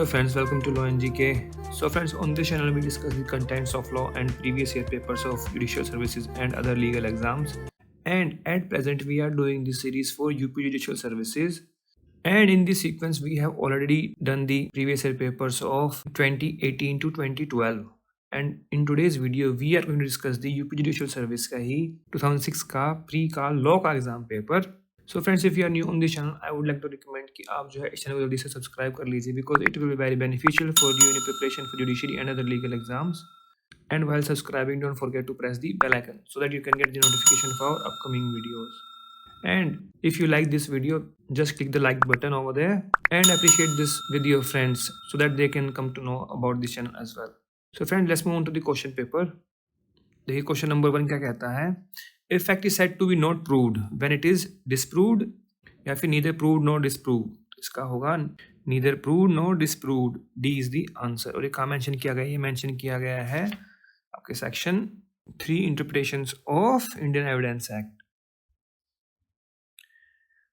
friends, welcome to Law and GK. So friends, on this channel we discuss the contents of law and previous year papers of judicial services and other legal exams. And at present we are doing this series for UP Judicial Services. And in this sequence we have already done the previous year papers of 2018 to 2012. And in today's video we are going to discuss the UP Judicial Service का ही 2006 का pre का law का exam paper. So friends, if you are new on this channel, I would like to recommend कि आप जो है इस channel को जल्दी से सब्सक्राइब कर लीजिए because it will be very beneficial for you in your preparation for judiciary and other legal exams. And while subscribing, don't forget to press the bell icon so that you can get the notification for our upcoming videos. And if you like this video, just click the like button over there and appreciate this with your friends so that they can come to know about this channel as well. So friends, let's move on to the question paper. देखिए question number 1 क्या कहता है. If fact is said to be not proved when it is disproved या फिर neither proved nor disproved. इसका होगा neither proved nor disproved. D is the answer. और ये कहाँ मेंशन किया गया है? ये मेंशन किया गया है आपके section 3 interpretations of Indian Evidence act.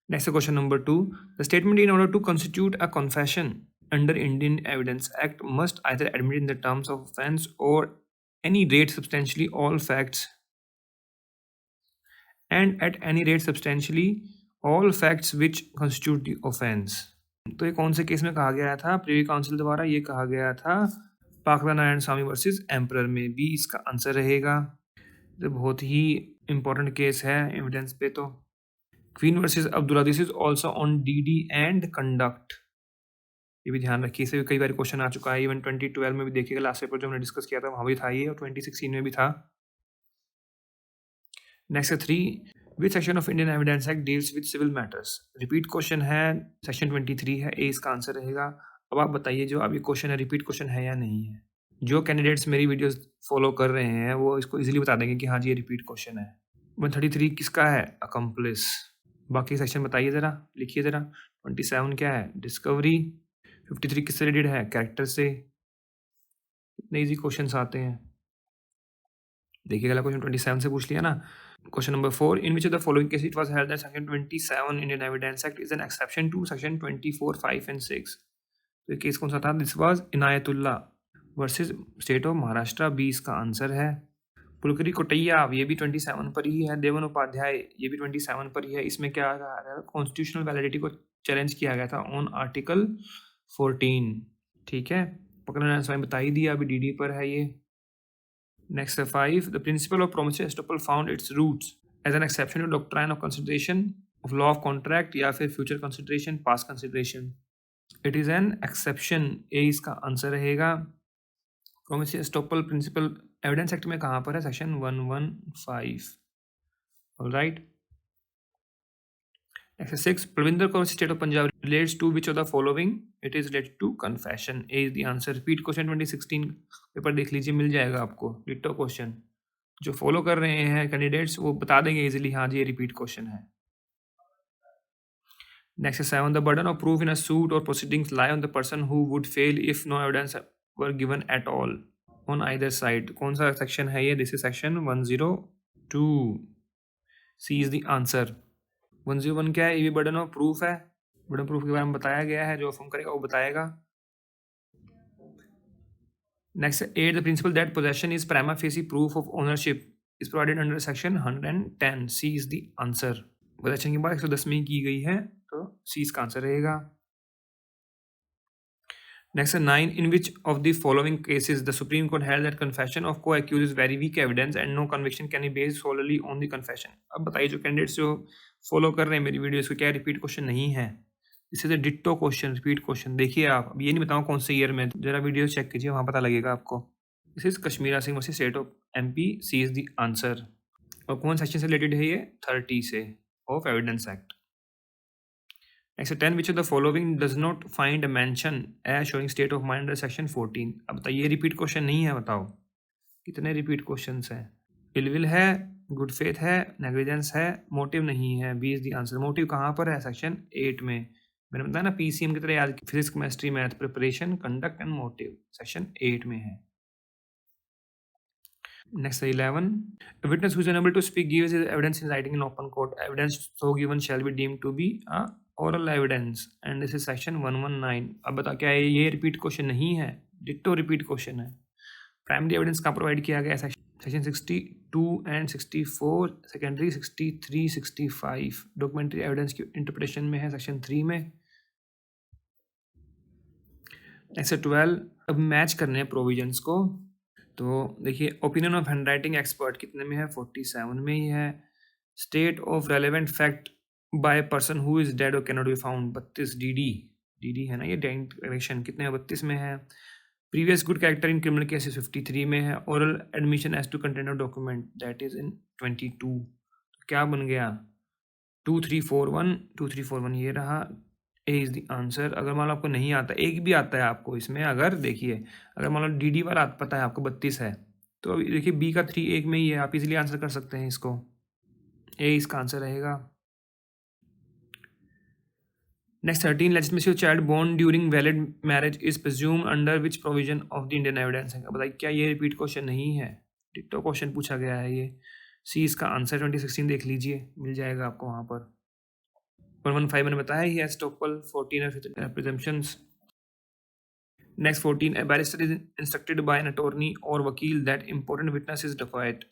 Next question number 2. The statement in order to constitute a confession under Indian Evidence Act must either admit in the terms of offence or any rate substantially all facts and at any rate substantially all facts which constitute the offence. तो ये कौन से case में कहा गया था? Privi council द्वारा ये कहा गया था पाकला नारायण स्वामी वर्सेस एम्परर में. बी इसका आंसर रहेगा. तो बहुत ही इंपॉर्टेंट केस है एविडेंस पे. तो queen versus Abdullah, this is also on DD and conduct. ये भी ध्यान रखिए, इसे भी कई बार क्वेश्चन आ चुका है. इवन 2012 में भी देखिएगा, लास्ट पेपर जो हमने डिस्कस किया था वहाँ भी था ये, और 2016 में भी था. Next 3. Which section of Indian Evidence Act deals with civil matters. Repeat question है, सेक्शन 23 है. ए इसका आंसर रहेगा. अब आप बताइए जो अब ये क्वेश्चन है रिपीट क्वेश्चन है या नहीं है. जो कैंडिडेट्स मेरी वीडियोस फॉलो कर रहे हैं वो इसको इजीली बता देंगे कि हाँ जी ये रिपीट क्वेश्चन है. 133 किसका है? अकम्प्लिस. बाकी सेक्शन बताइए ज़रा, लिखिए ज़रा. 27 क्या है? डिस्कवरी. 53 किससे रिलेटेड है? कैरेक्टर से. इतने इजी क्वेश्चंस आते हैं. देखिए अगला क्वेश्चन 27 से पूछ लिया ना. Question number 4. In which of the following case it was held that section 27 Indian Evidence Act is an exception to section 24, 5 and 6. तो ये केस कौन सा था? This was Inayatullah versus state of Maharashtra. B इसका आंसर है. पुलकरी कोटैया, ये भी 27 पर ही है. देवन उपाध्याय, ये भी 27 पर ही है. इसमें क्या आ रहा है? कॉन्स्टिट्यूशनल वैलिडिटी को चैलेंज किया गया था ऑन आर्टिकल 14. ठीक है, पकड़ना स्वामी बता ही दिया, अभी डीडी पर है ये. Next 5. The principle of promissory estoppel found its roots as an exception to doctrine of consideration of law of contract या फिर future consideration, past consideration. It is an exception. A इसका आंसर रहेगा. Promissory estoppel principle evidence act में कहाँ पर है? Section 115. Alright. Next 6. Pravinder Kaur state of Punjab relates to which of the following. It is related to confession. A is the answer. Repeat question 2016 paper देख लीजिए, मिल जाएगा आपको डिटो क्वेश्चन. जो फॉलो कर रहे हैं कैंडिडेट्स वो बता देंगे इजीली, हाँ जी ये रिपीट क्वेश्चन है. Next 7. The burden of proof in a suit or proceedings lie on the person who would fail if no evidence were given at all on either side. कौन सा section है ये? This is section 102. C is the answer. 101 क्या है? ये भी burden of proof है. Burden proof के बारे में बताया गया है, जो फॉर्म करेगा वो बताएगा. Next 8. The principle that possession is prima facie proof of ownership is provided under section 110. C is the answer. Possession की बात 110 में की गई है, तो सी इसका आंसर रहेगा. Next 9. In which of the following cases the Supreme Court held that confession of co-accused is very weak evidence and no conviction can be based solely on the confession. अब बताइए जो कैंडिडेट्स जो follow कर रहे हैं मेरी videos को, क्या रिपीट क्वेश्चन नहीं है? This is a ditto question, repeat question. देखिए आप, अब ये नहीं बताऊँ कौन से ईयर में, जरा वीडियो चेक कीजिए, वहाँ पता लगेगा आपको. This is Kashmira Singh versus state of MP. C is the answer. और कौन सेक्शन से रिलेटेड है ये? 30 से of evidence act. Next 10. Which of the following does not find a mention as showing state of mind under section 14. अब बताइए repeat question नहीं है, बताओ कितने रिपीट क्वेश्चंस हैं? इलविल है, गुड फेथ है, नेग्लिजेंस है, मोटिव नहीं है. B is the answer. Motive कहाँ पर है? सेक्शन 8 में. मैंने बताया ना PCM की तरह याद, physics chemistry math preparation conduct and motive section 8 में है. Next 11. A witness who is unable to speak gives his evidence in writing in open court. Evidence so given shall be deemed to be a oral evidence and this is section 119. अब बता क्या है ये repeat question नहीं है, ditto repeat question है. Primary evidence कहाँ provide किया गया है? Section 62 and 64, secondary 63, 65. Documentary evidence की इंटरप्रिटेशन में है सेक्शन 3 में. नेक्स्ट 12. अब मैच करने हैं प्रोविजंस को. तो देखिए ओपिनियन ऑफ हैंडराइटिंग एक्सपर्ट कितने में है? 47 में ही है. State of relevant fact by person who is dead or can not be found 32 D है ना ये डायरेक्शन कितने में? 32 में है. Previous good character in criminal cases 53 में है. Oral admission as to content of document that is in 22. तो क्या बन गया? 2341 ये रहा. A is the answer. अगर मान लो आपको नहीं आता, एक भी आता है आपको इसमें, अगर देखिए अगर मान लो डी वाला पता है आपको 32 है तो अभी देखिए बी का 3 एक में ही है, आप इजीली आंसर कर सकते हैं इसको. ए इसका आंसर रहेगा. Next 13. Legitimacy of child born during valid marriage is presumed under which provision of the Indian Evidence है? बताइए क्या ये रिपीट क्वेश्चन नहीं है? डिट्टो क्वेश्चन पूछा गया है ये. सी इसका आंसर 2016 देख लीजिए, मिल जाएगा आपको वहाँ पर. 115 मैंने बताया ही है. Stockwell 14 presumptions. Next 14. A barrister is instructed by an attorney or वकील that important witness is dacoit.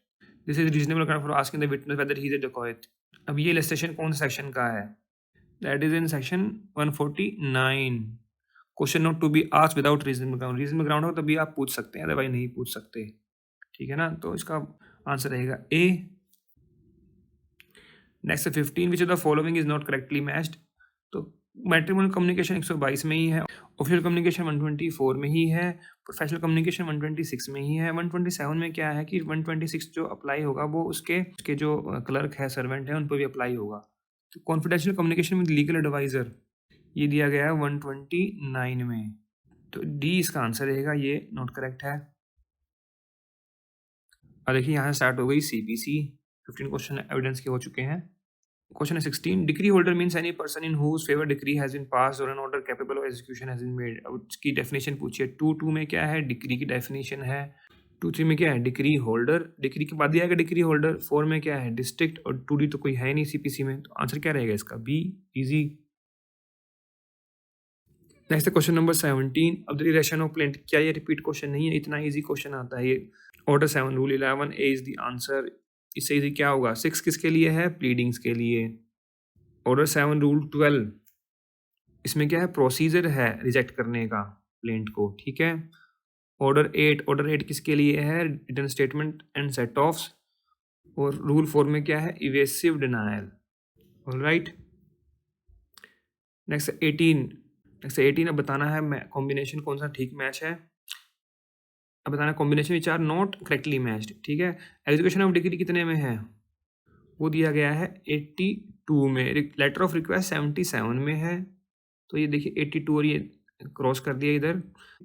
This is reasonable ground for asking the witness whether he is a dacoit. अब ये illustration कौन सा सेक्शन का है? That is in section 149. Question not to be asked without reasonable ground. Reasonable ground हो तभी आप पूछ सकते हैं, अदरवाइज नहीं पूछ सकते. ठीक है ना? तो इसका आंसर रहेगा A. Next 15. Which of the following is not correctly matched? तो मैट्रिमोनियल कम्युनिकेशन 122 में ही है. ऑफिशियल कम्युनिकेशन 124 में ही है. प्रोफेशनल कम्युनिकेशन 126 में ही है. 127 में क्या है कि 126 जो अप्लाई होगा वो उसके जो क्लर्क है, सर्वेंट है, उन पर भी अप्लाई होगा. तो confidential communication with legal adviser ये दिया गया है 129 में. तो डी इसका आंसर रहेगा, ये नॉट करेक्ट है. अब देखिए यहाँ स्टार्ट हो गई सीपीसी. 15 क्वेश्चन एविडेंस के हो चुके हैं. Question 16. Decree holder means any person in whose favor decree has been passed or an order capable of execution has been made. अब इसकी डेफिनेशन पूछिए. 2 में क्या है? डिक्री की डेफिनेशन है. 2 में क्या है? Decree holder. डिक्री के बाद दिया गया डिक्री होल्डर. 4 में क्या है? डिस्ट्रिक्ट. और 2D तो कोई है नहीं सीपीसी में, तो आंसर क्या रहेगा इसका? B. Easy. Next question number 17. अब द डिरेक्शन ऑफ प्लेंट. क्या ये रिपीट क्वेश्चन नहीं है? इतना इजी क्वेश्चन आता है ये. Order 7 rule 11 A is the answer. इससे इजी क्या होगा? 6 किसके लिए है? प्लीडिंग्स के लिए. ऑर्डर 7 रूल 12 इसमें क्या है? प्रोसीजर है रिजेक्ट करने का प्लेंट को. ठीक है. ऑर्डर 8 किसके लिए है? Return statement and set offs. और रूल 4 में क्या है? Evasive denial. ऑलराइट. नेक्स्ट 18 अब बताना है कॉम्बिनेशन कौन सा ठीक मैच है. अब बताना combination which are not correctly matched. ठीक है. एग्जीक्यूशन ऑफ डिग्री कितने में है? वो दिया गया है 82 में. लेटर ऑफ रिक्वेस्ट 77 में है. तो ये देखिए 82 और ये क्रॉस कर दिया इधर.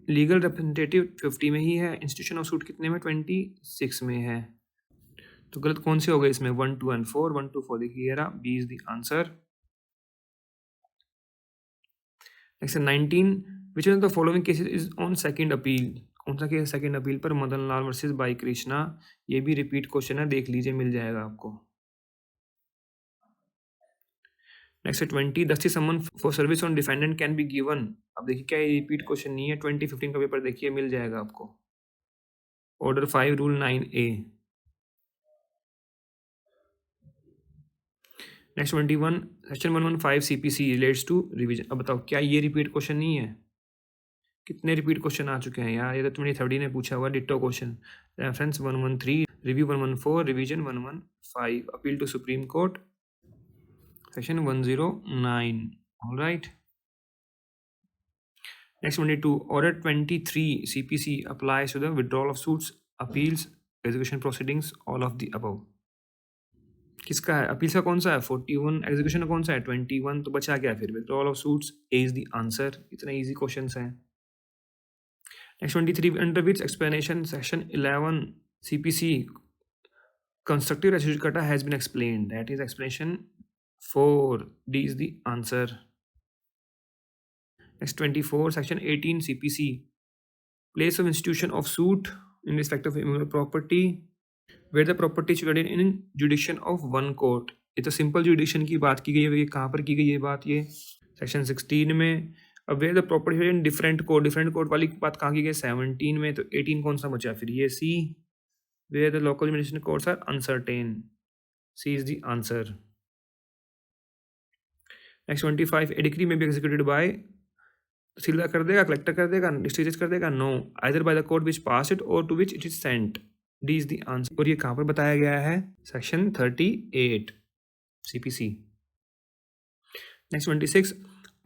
लीगल रिप्रेजेंटेटिव 50 में ही है. इंस्टीट्यूशन ऑफ सूट कितने में? 26 में है. तो गलत कौन से हो गए इसमें? 1, 2 एंड 4. 1, 2, 4 देखिए रहा. B is the answer. Next 19. Which of the following cases is on second appeal? कौन सा केस सेकंड अपील पर? मदन लाल वर्सेस बाई कृष्णा. ये भी रिपीट क्वेश्चन है, देख लीजिए, मिल जाएगा आपको. नेक्स्ट 20. दस्ती summon for service on defendant can be given. अब देखिए क्या ये रिपीट क्वेश्चन नहीं है. 2015 का पेपर देखिए, मिल जाएगा आपको. Order 5 rule 9A. Next 21. Section 115 CPC relates to revision. अब बताओ क्या ये रिपीट क्वेश्चन नहीं है? कितने रिपीट क्वेश्चन आ चुके हैं यार? ये तो 2030 ने पूछा हुआ ditto question. Reference 113, review 114, revision 115, appeal to supreme Court section 109. Alright. Next 22. Order 23 CPC applies to the withdrawal of suits, appeals, execution proceedings, all of the above. किसका है? अपील्स का कौन सा है? 41. एग्जीक्यूशन का कौन सा है? 21. तो बचा क्या फिर? Withdrawal of suits. A is the answer. इतना इजी क्वेश्चंस हैं. Next 23. Under which explanation section 11 CPC constructive res judicata has been explained? That is explanation 4. D is the answer. Next 24. Section 18 CPC. Place of institution of suit in respect of immovable property where the property is situated in jurisdiction of one court ये तो simple जुडिक्शन की बात की गई है, ये कहाँ पर की गई है बात, ये सेक्शन 16 में। अब where the property in different code वाली बात कहाँ की गई, 17 में। तो 18 कौन सा बचा फिर, ये C, where the local administration codes are uncertain, C is the answer. Next 25, A decree may be executed by, tehsildar कर देगा, कलेक्टर कर देगा, डिस्ट्रिक्ट जज कर देगा, no, either by the court which pass it or to which it is sent, D is the answer. और ये कहाँ पर बताया गया है, section 38 CPC। Next 26,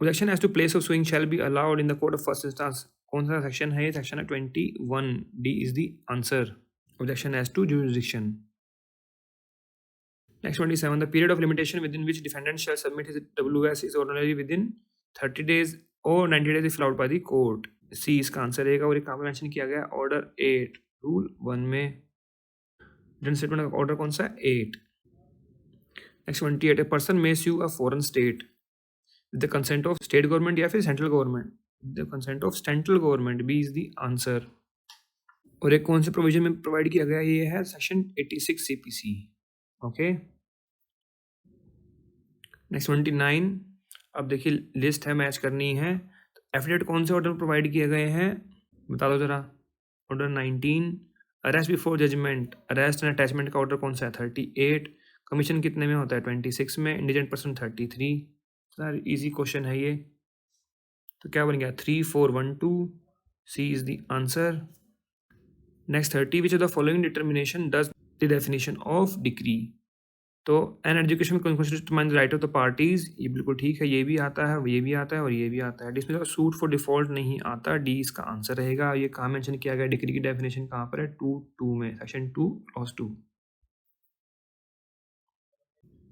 objection as to place of suing shall be allowed in the court of first instance, कौन सा section है ये, सेक्शन है 21, D is the answer, objection as to jurisdiction। Next 27, the period of limitation within which defendant shall submit his WS is ordinarily within 30 days or 90 days if allowed by the court, C इसका answer रहेगा। और ये कहाँ पर mention किया गया, order 8 rule 1 में, written statement का ऑर्डर कौन सा है, 8। Next 28, a person may sue a foreign state with the consent of state government या फिर central government, the consent of central government, B is the answer। और एक कौन से प्रोविजन में प्रोवाइड किया गया, ये है सेक्शन 86 CPC, ओके। नेक्स्ट 29, अब देखिए लिस्ट है, मैच करनी है। तो एफिडेविट कौन से ऑर्डर प्रोवाइड किए गए हैं, बता दो जरा। Order 19, arrest before judgment, arrest and attachment का ऑर्डर कौन सा है, 38। कमीशन कितने में होता है, 26 में। Indigent person 33। Sir easy question है ये, तो क्या बन गया, 3412, C is the answer. Next 30, which of the following determination does the definition of decree, तो an education constitution right of the parties, ये बिल्कुल ठीक है, ये भी आता है, ये भी आता है और ये भी आता है। डिसमिसल सूट फॉर डिफॉल्ट नहीं आता, डी इसका आंसर रहेगा। ये कहाँ मेंशन किया गया, डिक्री की डेफिनेशन कहाँ पर है, 2 में, सेक्शन 2 क्लॉज 2।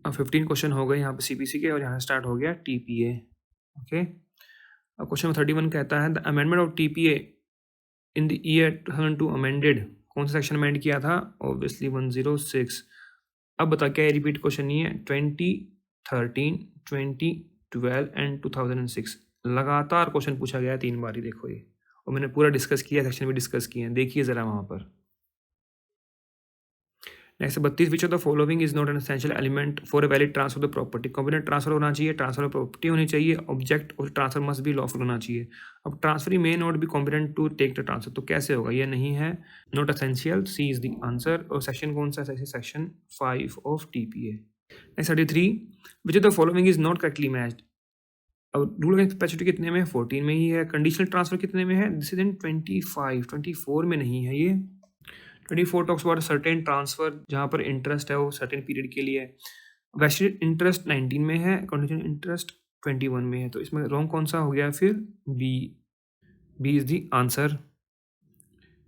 अब 15 क्वेश्चन हो गए यहाँ पे CPC के, और यहाँ स्टार्ट हो गया TPA, ओके। अब क्वेश्चन 31 कहता है, the amendment of TPA in the year 2002 amended, कौन सा सेक्शन अमेंड किया था, ऑब्वियसली 106। अब बता, क्या ये रिपीट क्वेश्चन नहीं है, 2013, 2012 एंड 2006 लगातार क्वेश्चन पूछा गया है 3 बार ही, देखो ये, और मैंने पूरा डिस्कस किया, सेक्शन भी डिस्कस किए हैं, देखिए जरा वहाँ पर। Next 32, which of the following is not an essential element for a valid transfer of the property, competent transfer होना चाहिए, ट्रांसफर ऑफ प्रॉपर्टी होनी चाहिए, ऑब्जेक्ट और ट्रांसफर मस्ट भी लॉफुल होना चाहिए। अब transfer may not be competent to take the transfer, तो कैसे होगा, ये नहीं है, not essential, C is the answer. और सेक्शन कौन सा है, section 5 of TPA। Next 33, which of the following is not correctly matched, अब रूल ऑफ कैपेसिटी कितने में है, 14 में ही है। कंडीशनल ट्रांसफर कितने में है, दिस इज इन 25, 24 में नहीं है ये। 24 टॉक्स अबाउट सर्टेन ट्रांसफर, जहाँ पर इंटरेस्ट है वो सर्टेन पीरियड के लिए है। वेस्टेड इंटरेस्ट 19 में है, कंडीशनल इंटरेस्ट 21 में है, तो इसमें रॉन्ग कौन सा हो गया फिर, B is the answer.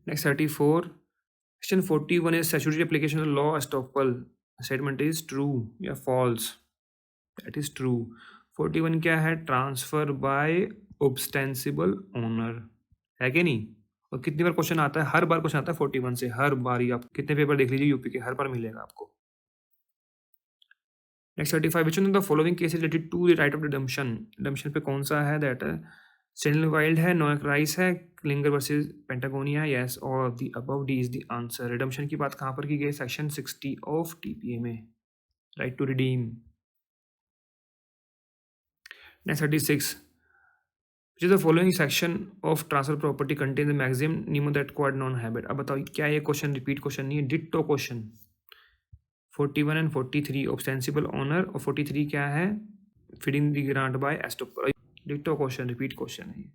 Next 34, question 41 is statutory application of law estoppel, statement is true या फॉल्स, दैट इज ट्रू। 41 क्या है, ट्रांसफर बाय ऑब्स्टेंसिबल ओनर, है कि नहीं। और कितनी बार क्वेश्चन आता है, हर बार क्वेश्चन आता है 41 से, हर बार ही। आप कितने पेपर देख लीजिए यूपी के, हर बार मिलेगा आपको। Next 35, which one of the following case related to the right of redemption, redemption पे कौन सा है, दैट है स्टेनली वाइल्ड है, नोएक राइस है, क्लिंगर वर्सेस पेंटागोनिया, यस और the above, D is the answer. Redemption की बात कहाँ पर की गई, सेक्शन 60 ऑफ TPA में, right to redeem. Next 36, which of the following section of transfer property contains the maximum nemo that acquired non-habit, अब बताओ क्या ये क्वेश्चन रिपीट क्वेश्चन नहीं है, ditto question. 41 and 43 ostensible owner, और 43 क्या है, feeding the grant by estoppel, ditto question, repeat question है।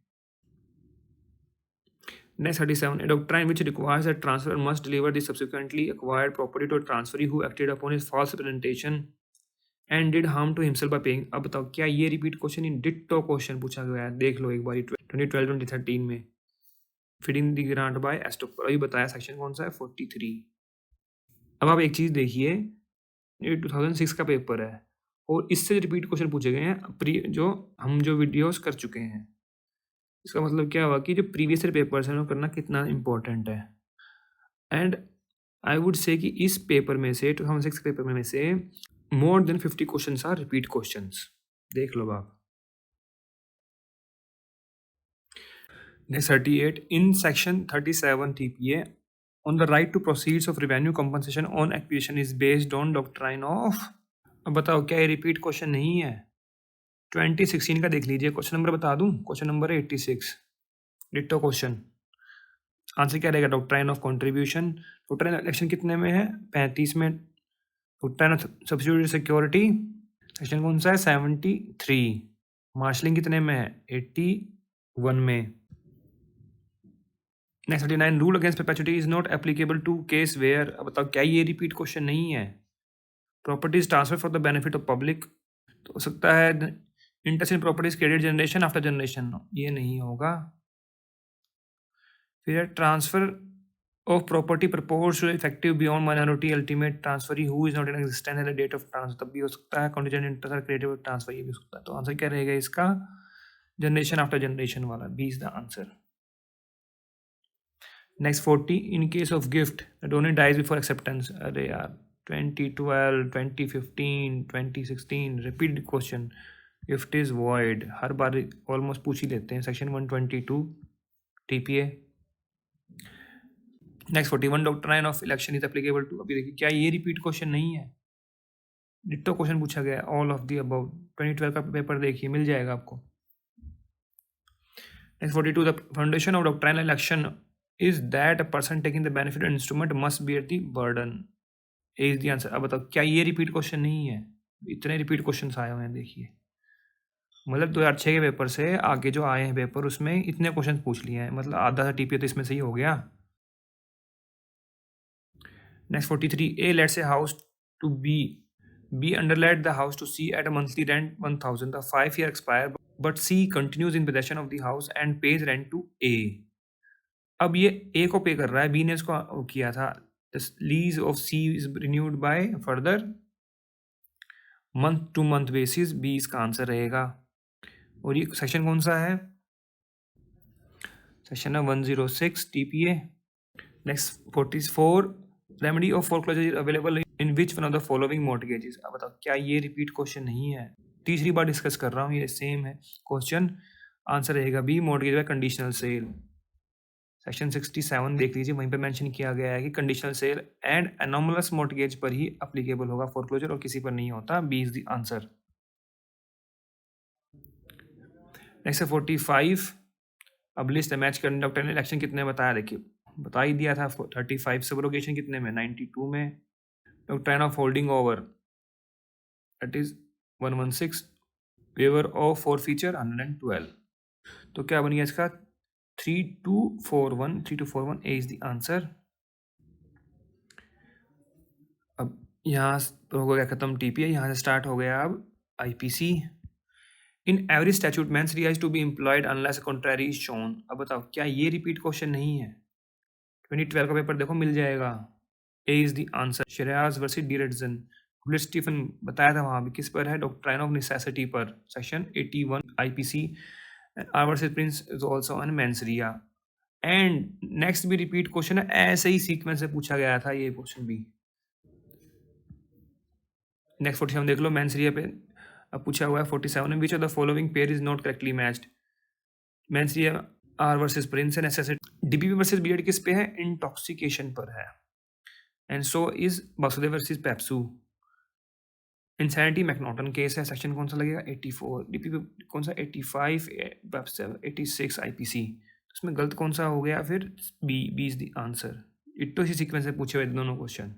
Next 37, a doctrine which requires that transfer must deliver the subsequently acquired property to a transferee who acted upon his false representation and did harm to himself by paying, अब बताओ क्या ये repeat question नहीं, ditto question पूछा गया है, देख लो एक बार 2012 2013 में, feeding the grant by estoppel, अभी बताया सेक्शन कौन सा है, 43। अब आप एक चीज़ देखिए, ये 2006 का पेपर है और इससे रिपीट क्वेश्चन पूछे गए हैं, जो वीडियोस कर चुके हैं। इसका मतलब क्या हुआ कि जो प्रीवियस ईयर पेपर्स हैं वो करना कितना इंपॉर्टेंट है। एंड आई वुड से कि इस पेपर में से, 2006 पेपर में से more than 50 questions are repeat questions, देख लो आप। Next 38, in section 37 TPA on the right to proceeds of revenue compensation on acquisition is based on doctrine of, अब बताओ क्या ये रिपीट क्वेश्चन नहीं है? 2016 का देख लीजिए, क्वेश्चन नंबर बता दूं, क्वेश्चन नंबर है 86, डिट्टो क्वेश्चन। आंसर क्या रहेगा? Doctrine of contribution. Doctrine of election कितने में है? 35 में। डॉक्ट्राइन ऑफ सब्सिट्यूटरी सिक्योरिटी सेक्शन कौन सा है? 73। मार्शलिंग कितने में है? 81 में। Next 39, rule against perpetuity is not applicable to case where. अब बताओ क्या ये रिपीट क्वेश्चन नहीं है? Properties transfer for the benefit of public, तो हो सकता है interest in properties credit generation after generation, ये नहीं होगा। फिर transfer of property proposed to effective beyond minority ultimate transferee who is not in existence at the date of transfer, तब भी हो सकता है। contingent interest और creative transfer ये भी हो सकता है। तो आंसर क्या रहेगा इसका? जनरेशन आफ्टर जनरेशन वाला, B is the answer. Next 40, in case of gift the donor dies before acceptance. अरे यार 2012, 2015, 2016 repeat question. Gift is void, हर बार ऑलमोस्ट पूछ ही लेते हैं। Section 122 TPA. Next 41, doctrine of election is applicable to. अभी देखिए क्या ये रिपीट क्वेश्चन नहीं है? डिट्टो क्वेश्चन पूछा गया, ऑल ऑफ द अबव। 2012 का पेपर देखिए, मिल जाएगा आपको। Next 42, the foundation of doctrinal election is that a person taking the benefit instrument must bear the burden, A is the answer. अब बताओ क्या ये रिपीट क्वेश्चन नहीं है? इतने रिपीट क्वेश्चन आए हुए हैं देखिए, मतलब 2006 के पेपर से आगे जो आए हैं पेपर उसमें इतने क्वेश्चन पूछ लिए हैं, मतलब आधा सा टीपीए तो इसमें से ही हो गया। Next 43, A lets a house to B. B underlet the house to C at a monthly rent 1000. The 5-year expire, but C continues in possession of the house and pays rent to A. अब ये A को पे कर रहा है, B ने इसको किया था। The lease of C is renewed by further month to month basis. B इसका आंसर रहेगा। और ये सेक्शन कौन सा है? सेक्शन है 106 TPA। Next 44, remedy of foreclosure is available in which one of the following mortgages. अब बताओ क्या ये रिपीट क्वेश्चन नहीं है? तीसरी बार डिस्कस कर रहा हूँ, ये सेम है क्वेश्चन। आंसर रहेगा B, mortgage by conditional sale. Section 67 देख लीजिए, वहीं पे मेंशन किया गया है कि conditional cell and anomalous mortgage पर ही एप्लीकेबल होगा फोरक्लोजर, और किसी पर नहीं होता। B is the answer. Next 45, अब लिस्ट मैच करने डॉक्टर इलेक्शन कितने बताया, देखिए बता ही दिया था। 35 सबरोगेशन कितने में? 92 में। Doctrine of holding over that is 116, waiver of forfeiture 112। तो क्या बन गया इसका? 3241, 3241 ए इज द आंसर। अब यहाँ हो गया खत्म टीपीए, यहाँ से स्टार्ट हो गया अब IPC. In every statute mens rea is to be employed unless contrary is shown. अब बताओ क्या ये रिपीट क्वेश्चन नहीं है? 2012 का पेपर देखो, मिल जाएगा। A is the answer. श्रेयास वर्सेस डीरेडजन, हुलिस स्टीफन बताया था वहां भी, किस पर है? डॉक्ट्राइन ऑफ नेसेसिटी पर, section 81 IPC. R versus Prince is also on mens rea. And next भी रिपीट क्वेश्चन है, ऐसे ही सीक्वेंस से पूछा गया था ये क्वेश्चन भी। नेक्स्ट 47 देख लो, मेंसरिया पे अब पूछा हुआ है 47 में, विच of the following pair is not correctly matched. Mens rea are versus Prince है, नेसेसिटी। डीपीपी वर्सेस बीएड किस पे है? इंटॉक्सिकेशन पर है। And so is Vasudev versus PEPSU. Insanity McNaughton case है, सेक्शन कौन सा लगेगा? 84। डीपीपी कौन सा? 85, 86 आईपीसी। उसमें गलत कौन सा हो गया फिर? B is the answer. Ditto इसी सीक्वेंस से पूछे हुए दोनों question.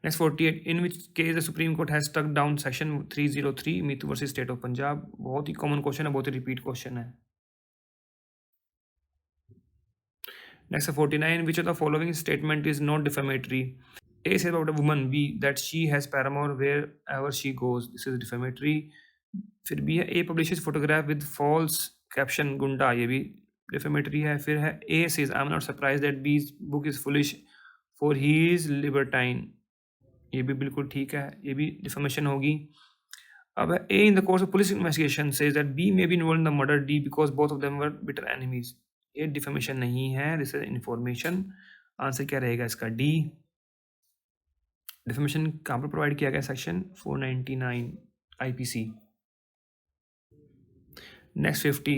Next 48, in which case the supreme court has struck down section 303 Mithu versus state of Punjab. बहुत ही कॉमन क्वेश्चन है, बहुत ही रिपीट क्वेश्चन है। Next 49, which of the following statement is not defamatory. A says about a woman, B that she has paramour wherever she goes. This is defamatory. फिर B है, A publishes photograph with false caption गुंडा, ये भी defamatory है। फिर है A says I'm not surprised that B's book is foolish for he is libertine, ये भी बिल्कुल ठीक है, ये भी defamation होगी। अब A in the course of police investigation says that B may be involved in the murder D because both of them were bitter enemies, ये defamation नहीं है, this is information। आंसर क्या रहेगा इसका? D। डिफॉर्मेशन कहाँ पर provide किया गया? Section 499 IPC. नेक्स्ट 50,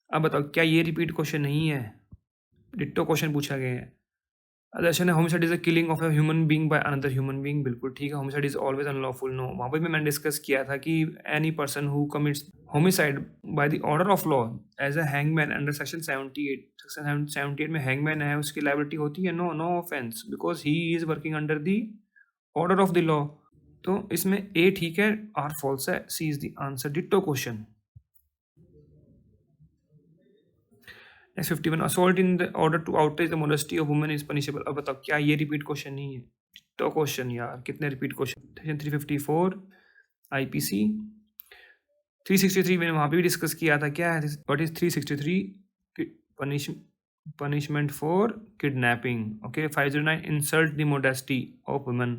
अब बताओ क्या ये रिपीट क्वेश्चन नहीं है? डिट्टो क्वेश्चन पूछा गया है। क्वेश्चन है homicide is the killing of a human being by another human being, बिल्कुल ठीक है। Homicide is always unlawful, no. वहाँ पे भी मैंने डिस्कस किया था कि any person who commits homicide by the order of law as a hangman under section 78, section 78 में हैंगमैन है, उसकी लायबिलिटी होती है, no, no offence, because he is working under the order of the law. तो इसमें A ठीक है, R false है, C is the answer. Ditto question. Next 51, assault in the order to outreach the modesty of women is punishable. अब बताओ क्या ये repeat question नहीं है? तो क्वेश्चन यार, कितने रिपीट क्वेश्चन। सेक्शन 354 आईपीसी 363 मैंने वहाँ पे भी डिस्कस किया था। क्या है what is 363? Punishment for kidnapping. Okay 509 insult the modesty of women.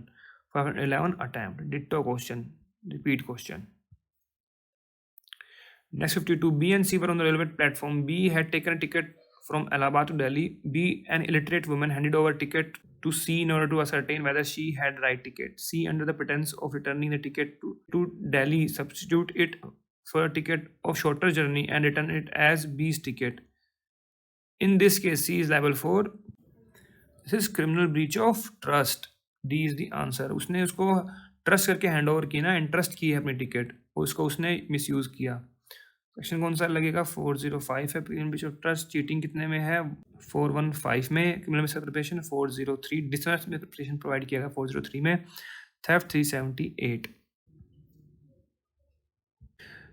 511 attempt. Ditto question, repeat question. Next 52, B and C were on the railway platform. B had taken a ticket from Allahabad to Delhi. B, an illiterate woman, handed over a ticket to C in order to ascertain whether she had right ticket. C, under the pretense of returning the ticket to Delhi, substitute it for a ticket of shorter journey and return it as B's ticket. In this case, C is liable for this is criminal breach of trust. D is the answer. उसने उसको trust करके hand over की ना, interest की है अपनी ticket, उसको उसने मिसयूज किया। सेक्शन कौन सा लगेगा? 405 है। Criminal breach of trust cheating कितने में है? 415 में। Criminal misappropriation 403। Dishonest misappropriation provide किया गया 403 में। थेफ्ट 378।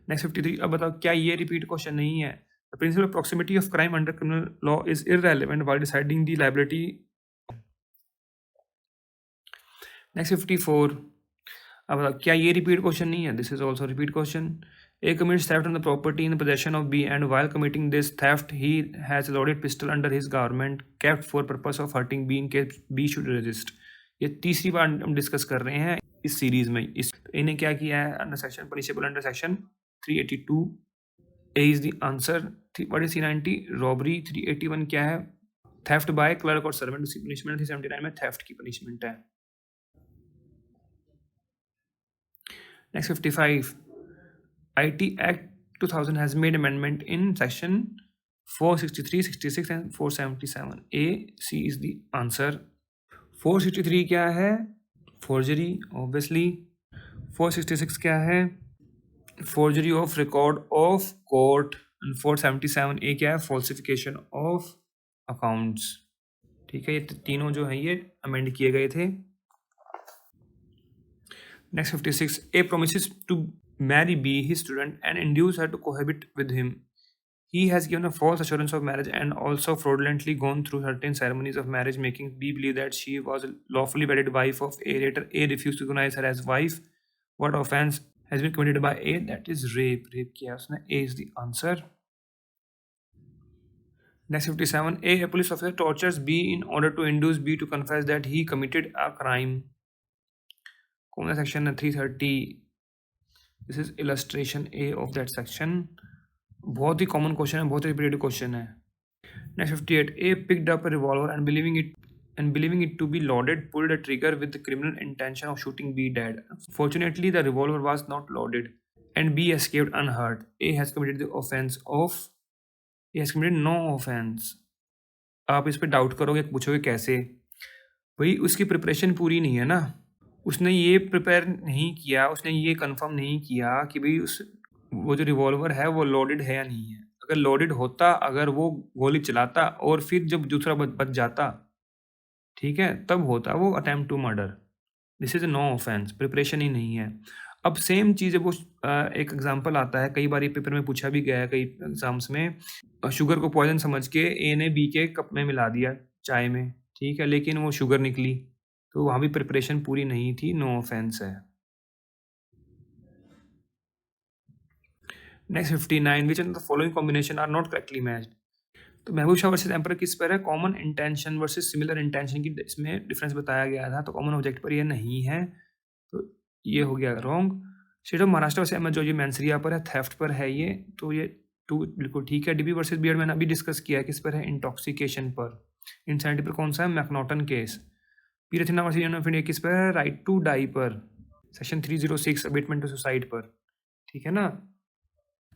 नेक्स्ट 53, अब बताओ क्या ये रिपीट क्वेश्चन नहीं है? The principle of proximity of crime under criminal law is irrelevant while deciding the liability. Next 54, अब बताओ क्या ये रिपीट क्वेश्चन नहीं है? This is also repeat question. A commits theft on the property in the possession of B, and while committing this theft, he has a loaded pistol under his garment, kept for purpose of hurting B in case B should resist. ये तीसरी बार हम discuss कर रहे हैं इस series में। इस इन्हें क्या किया है? Under section punishable under section 382। A is the answer। What is 390? Robbery. 381 क्या है? थेफ्ट बाय क्लर्क और सर्वेंट, उसकी पनिशमेंट। 379 में थेफ्ट की पनिशमेंट है। Next 55, IT Act 2000 has made amendment in section 463, 66 and 477. A, C is the answer. 463 क्या है? Forgery, obviously. 466 क्या है? Forgery of record of court. And 477 A क्या है? Falsification of accounts. ठीक है, ये तीनों जो है ये अमेंड किए गए थे। Next 56, A promises to marry B, his student, and induce her to cohabit with him. He has given a false assurance of marriage and also fraudulently gone through certain ceremonies of marriage, making B believe that she was a lawfully wedded wife of A. Later, A refused to recognize her as wife. What offense has been committed by A? That is rape. Rape किया उसने। A is the answer. Next 57, A police officer tortures B in order to induce B to confess that he committed a crime. कौन सा section है? 330। This is illustration A of that section. बहुत ही common question है, बहुत ही repeated question है। Next 58, A picked up a revolver and believing it to be loaded pulled a trigger with the criminal intention of shooting B dead. Fortunately the revolver was not loaded and B escaped unhurt. A has committed the offence of A has committed no offence. आप इस पर doubt करोगे, पूछोगे कैसे? भाई उसकी preparation पूरी नहीं है ना, उसने ये प्रिपेयर नहीं किया, उसने ये कंफर्म नहीं किया कि भाई उस वो जो रिवॉल्वर है वो लोडेड है या नहीं है। अगर लोडेड होता, अगर वो गोली चलाता और फिर जब दूसरा बच जाता, ठीक है, तब होता वो attempt to murder. This is no offence, preparation ही नहीं है। अब सेम चीज़ है वो एक एग्जांपल आता है, कई बार ये पेपर में पूछा भी गया है कई एग्जाम्स में। शुगर को पॉइजन समझ के ए ने बी के कप में मिला दिया चाय में, ठीक है, लेकिन वो शुगर निकली, तो वहाँ भी प्रिपरेशन पूरी नहीं थी, नो ऑफेंस है। Next 59, which of the following combination are not correctly matched. तो महबूब शाह वर्सेस एम्पर किस पर है? Common intention versus similar intention की इसमें डिफरेंस बताया गया था, तो कॉमन ऑब्जेक्ट पर ये नहीं है, तो ये हो गया wrong. State of Maharashtra versus M जो ये मैंसरिया पर है, थेफ्ट पर है ये, तो ये 2 बिल्कुल ठीक है। डीबी वर्सेस बियर्ड मैंने अभी डिस्कस किया है, किस पर है? इंटॉक्सिकेशन पर। इंसैनिटी पर कौन सा है? McNaughton case. P Rachna versus union of India किस पर है? राइट टू डाई पर। सेक्शन 306 अबेटमेंट ऑफ सुसाइड पर, ठीक है ना।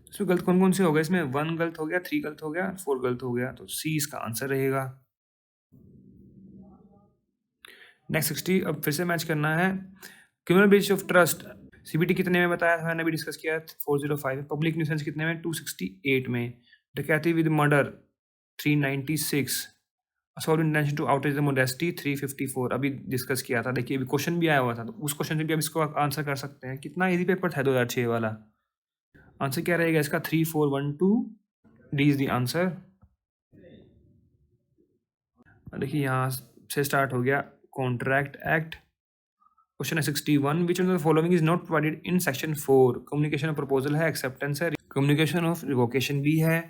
इसमें गलत कौन कौन से हो गए? इसमें 1 गलत हो गया, 3 गलत हो गया, 4 गलत हो गया, तो सी इसका आंसर रहेगा। नेक्स्ट 60 अब फिर से मैच करना है। Criminal breach of trust CBT कितने में बताया था, मैंने भी डिस्कस किया 405। पब्लिक न्यूसेंस कितने में, 268 में। डकैती with murder 396। Assault intention to outreach the modesty 354 अभी डिस्कस किया था। देखिए अभी क्वेश्चन भी आया हुआ था, तो उस क्वेश्चन से भी अब इसको आंसर कर सकते हैं। कितना इजी पेपर था 2006 वाला। आंसर क्या रहेगा इसका, 3412 डी इज द आंसर। देखिए यहाँ से स्टार्ट हो गया कॉन्ट्रैक्ट एक्ट। क्वेश्चन है 61, विच of the following is not provided in section 4। Communication of proposal है, एक्सेप्टेंस है, कम्युनिकेशन ऑफ रिवोकेशन भी है।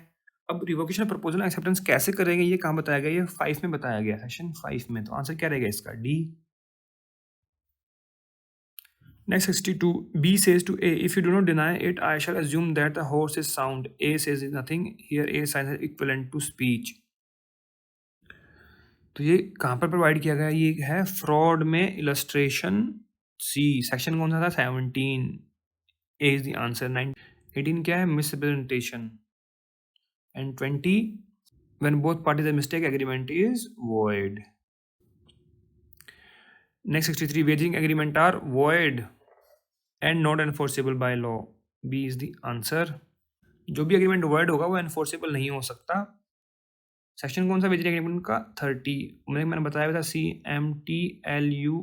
अब रिवोकेशन ऑफ प्रपोजल एक्सेप्टेंस कैसे करेंगे, ये कहाँ बताया गया, ये 5 में बताया गया, सेक्शन 5 में। तो आंसर क्या रहेगा इसका, D. Next 62, B says to A, if you do not deny it, I shall assume that the horse is sound. A says nothing. Here A sign is equivalent to speech. तो ये कहाँ पर provide किया गया, ये है fraud में illustration सी। Section कौन सा था, 17। ए इज द आंसर। 18 क्या है, misrepresentation. And 20, when both parties are mistake, agreement is void. Next 63, wagering agreement are void and not enforceable by law. B is the answer. जो भी एग्रीमेंट void होगा वो enforceable नहीं हो सकता। सेक्शन कौन सा वेजिंग एग्रीमेंट का, 30। मैंने बताया था CMTLUW,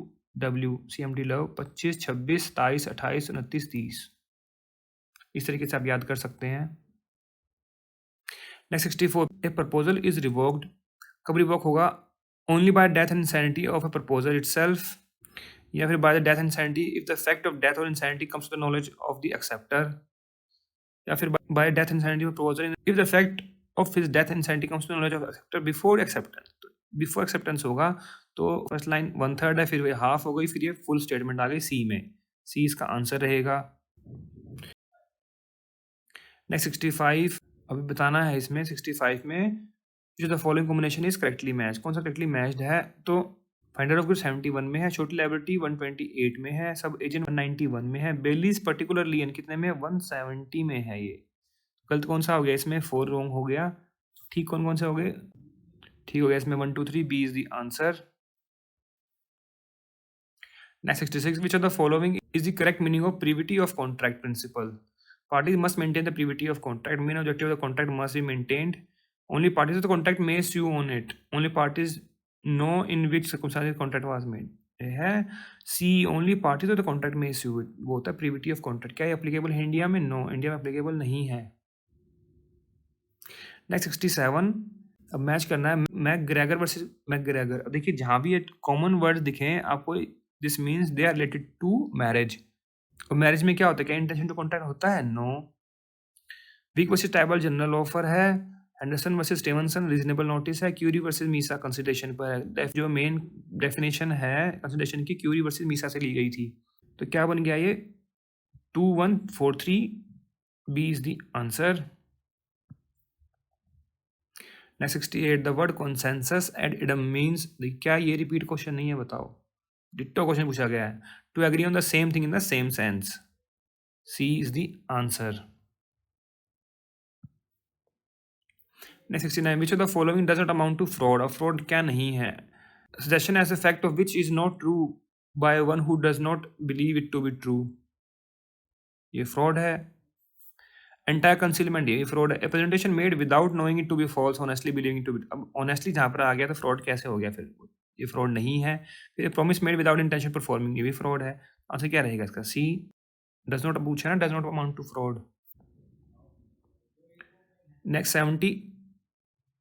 CMT लव 25, 26, 27, 28, 29, 30। इस तरीके से आप याद कर सकते हैं। Next 64, a proposal is revoked. कब रिवोक होगा, only by death and insanity of a proposal itself, या फिर by the death and insanity if the fact of death और insanity comes to the knowledge of the acceptor, या फिर by death and insanity of proposal if the fact of his death and insanity comes to the knowledge of acceptor before acceptance. Before acceptance होगा तो first line 1/3 है, फिर half हो गई, फिर ये फुल स्टेटमेंट आ गई सी में। सी इसका आंसर रहेगा। नेक्स्ट 65, अभी बताना है इसमें 65 में जो the following combination is correctly match. कौन सा करेक्टली मैच्ड है, तो फाइंडर ऑफ गुड 71 में है, छोटी लाइबिलिटी 128 में है, सब एजेंट 191 में है, बेलीज पर्टिकुलर लियन कितने में, 170 में है। ये गलत कौन सा हो गया इसमें, 4 रॉन्ग हो गया। ठीक कौन कौन से हो गए, ठीक हो गया इसमें 1 2 3, B is the answer. Next 66, which of the following is the correct meaning of privity of contract principle. Parties must maintain the privity of contract. Main objective of the contract must be maintained. Only parties of the contract may sue on it. Only parties know in which circumstances contract was made. है see, only parties of the contract में issue it, वो होता है privity of contract. क्या ये applicable है India में, no, India में एप्लीकेबल नहीं है। नेक्स्ट 67, अब मैच करना है मैकग्रेगर वर्सेस मैकग्रेगर। अब देखिए जहाँ भी ये कॉमन वर्ड दिखे आपको, this means they are related to marriage. और मैरिज में क्या होता है, क्या इंटेंशन टू कॉन्ट्रैक्ट होता है, no. Weeks versus Tybald general offer है, Anderson versus Stevenson reasonable notice है, क्यूरी वर्सेस मीसा कंसिडरेशन पर है। जो मेन डेफिनेशन है कंसिडरेशन की, क्यूरी वर्सेस मीसा से ली गई थी। तो क्या बन गया ये, 2143, B is the answer. Next 68, the word consensus ad idem means, क्या ये रिपीट क्वेश्चन नहीं है, बताओ। डिट्टो क्वेश्चन पूछा गया है, to agree on the same thing in the same sense. C is the answer. Next 69, which of the following does not amount to fraud. अब fraud क्या नहीं है, suggestion as a fact of which is not true by one who does not believe it to be true, ये fraud है। Entire concealment, ये fraud है। Presentation made without knowing it to be false, honestly believing it to be. अब honestly जहाँ पर आ गया तो fraud कैसे हो गया, फिर ये फ्रॉड नहीं है। फिर promise made without intention performing, ये भी फ्रॉड है। आंसर क्या रहेगा इसका, सी। डज नॉट पूछा ना, does not amount to fraud. Next 70,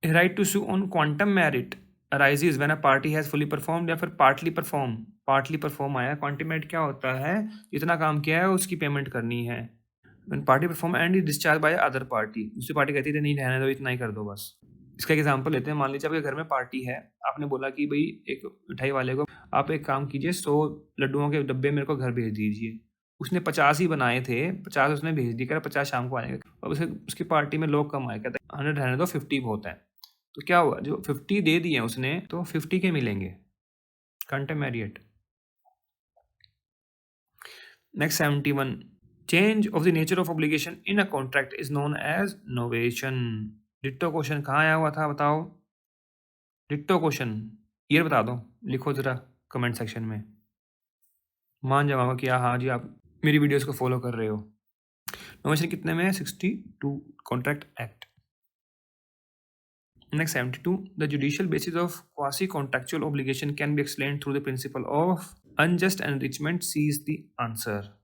right to sue on quantum meruit arises when a party has fully performed या फिर पार्टली परफॉर्म। पार्टली परफॉर्म आया, क्वांटम मेरिट क्या होता है, जितना काम किया है उसकी पेमेंट करनी है। When party perform and is discharge by other party, दूसरी पार्टी कहती है नहीं रहने दो, इतना ही कर दो बस। इसका एग्जांपल लेते हैं, मान लीजिए आपके घर में पार्टी है, आपने बोला कि भाई एक मिठाई वाले को आप एक काम कीजिए, 100 लड्डुओं के डब्बे मेरे को घर भेज दीजिए। उसने 50 ही बनाए थे, 50 उसने भेज दिए, कह रहा 50 शाम को आएंगे। और उसकी पार्टी में लोग कम आए, कहते हैं 100 रहने दो, 50 बहुत है। तो क्या हुआ, जो 50 दे दिए उसने तो 50 के मिलेंगे, quantum meruit. Next 71, change of the nature of obligation in a contract is known as novation. Ditto question कहाँ आया हुआ था, बताओ। डिट्टो क्वेश्चन ईयर बता दो, लिखो जरा कमेंट सेक्शन में। मान जाऊँगा कि हाँ जी, आप मेरी वीडियोस को फॉलो कर रहे हो। नोवेशन कितने में है? 62 contract act. Next 72, the judicial basis of quasi contractual obligation can be explained through the principle of unjust enrichment. C is the answer.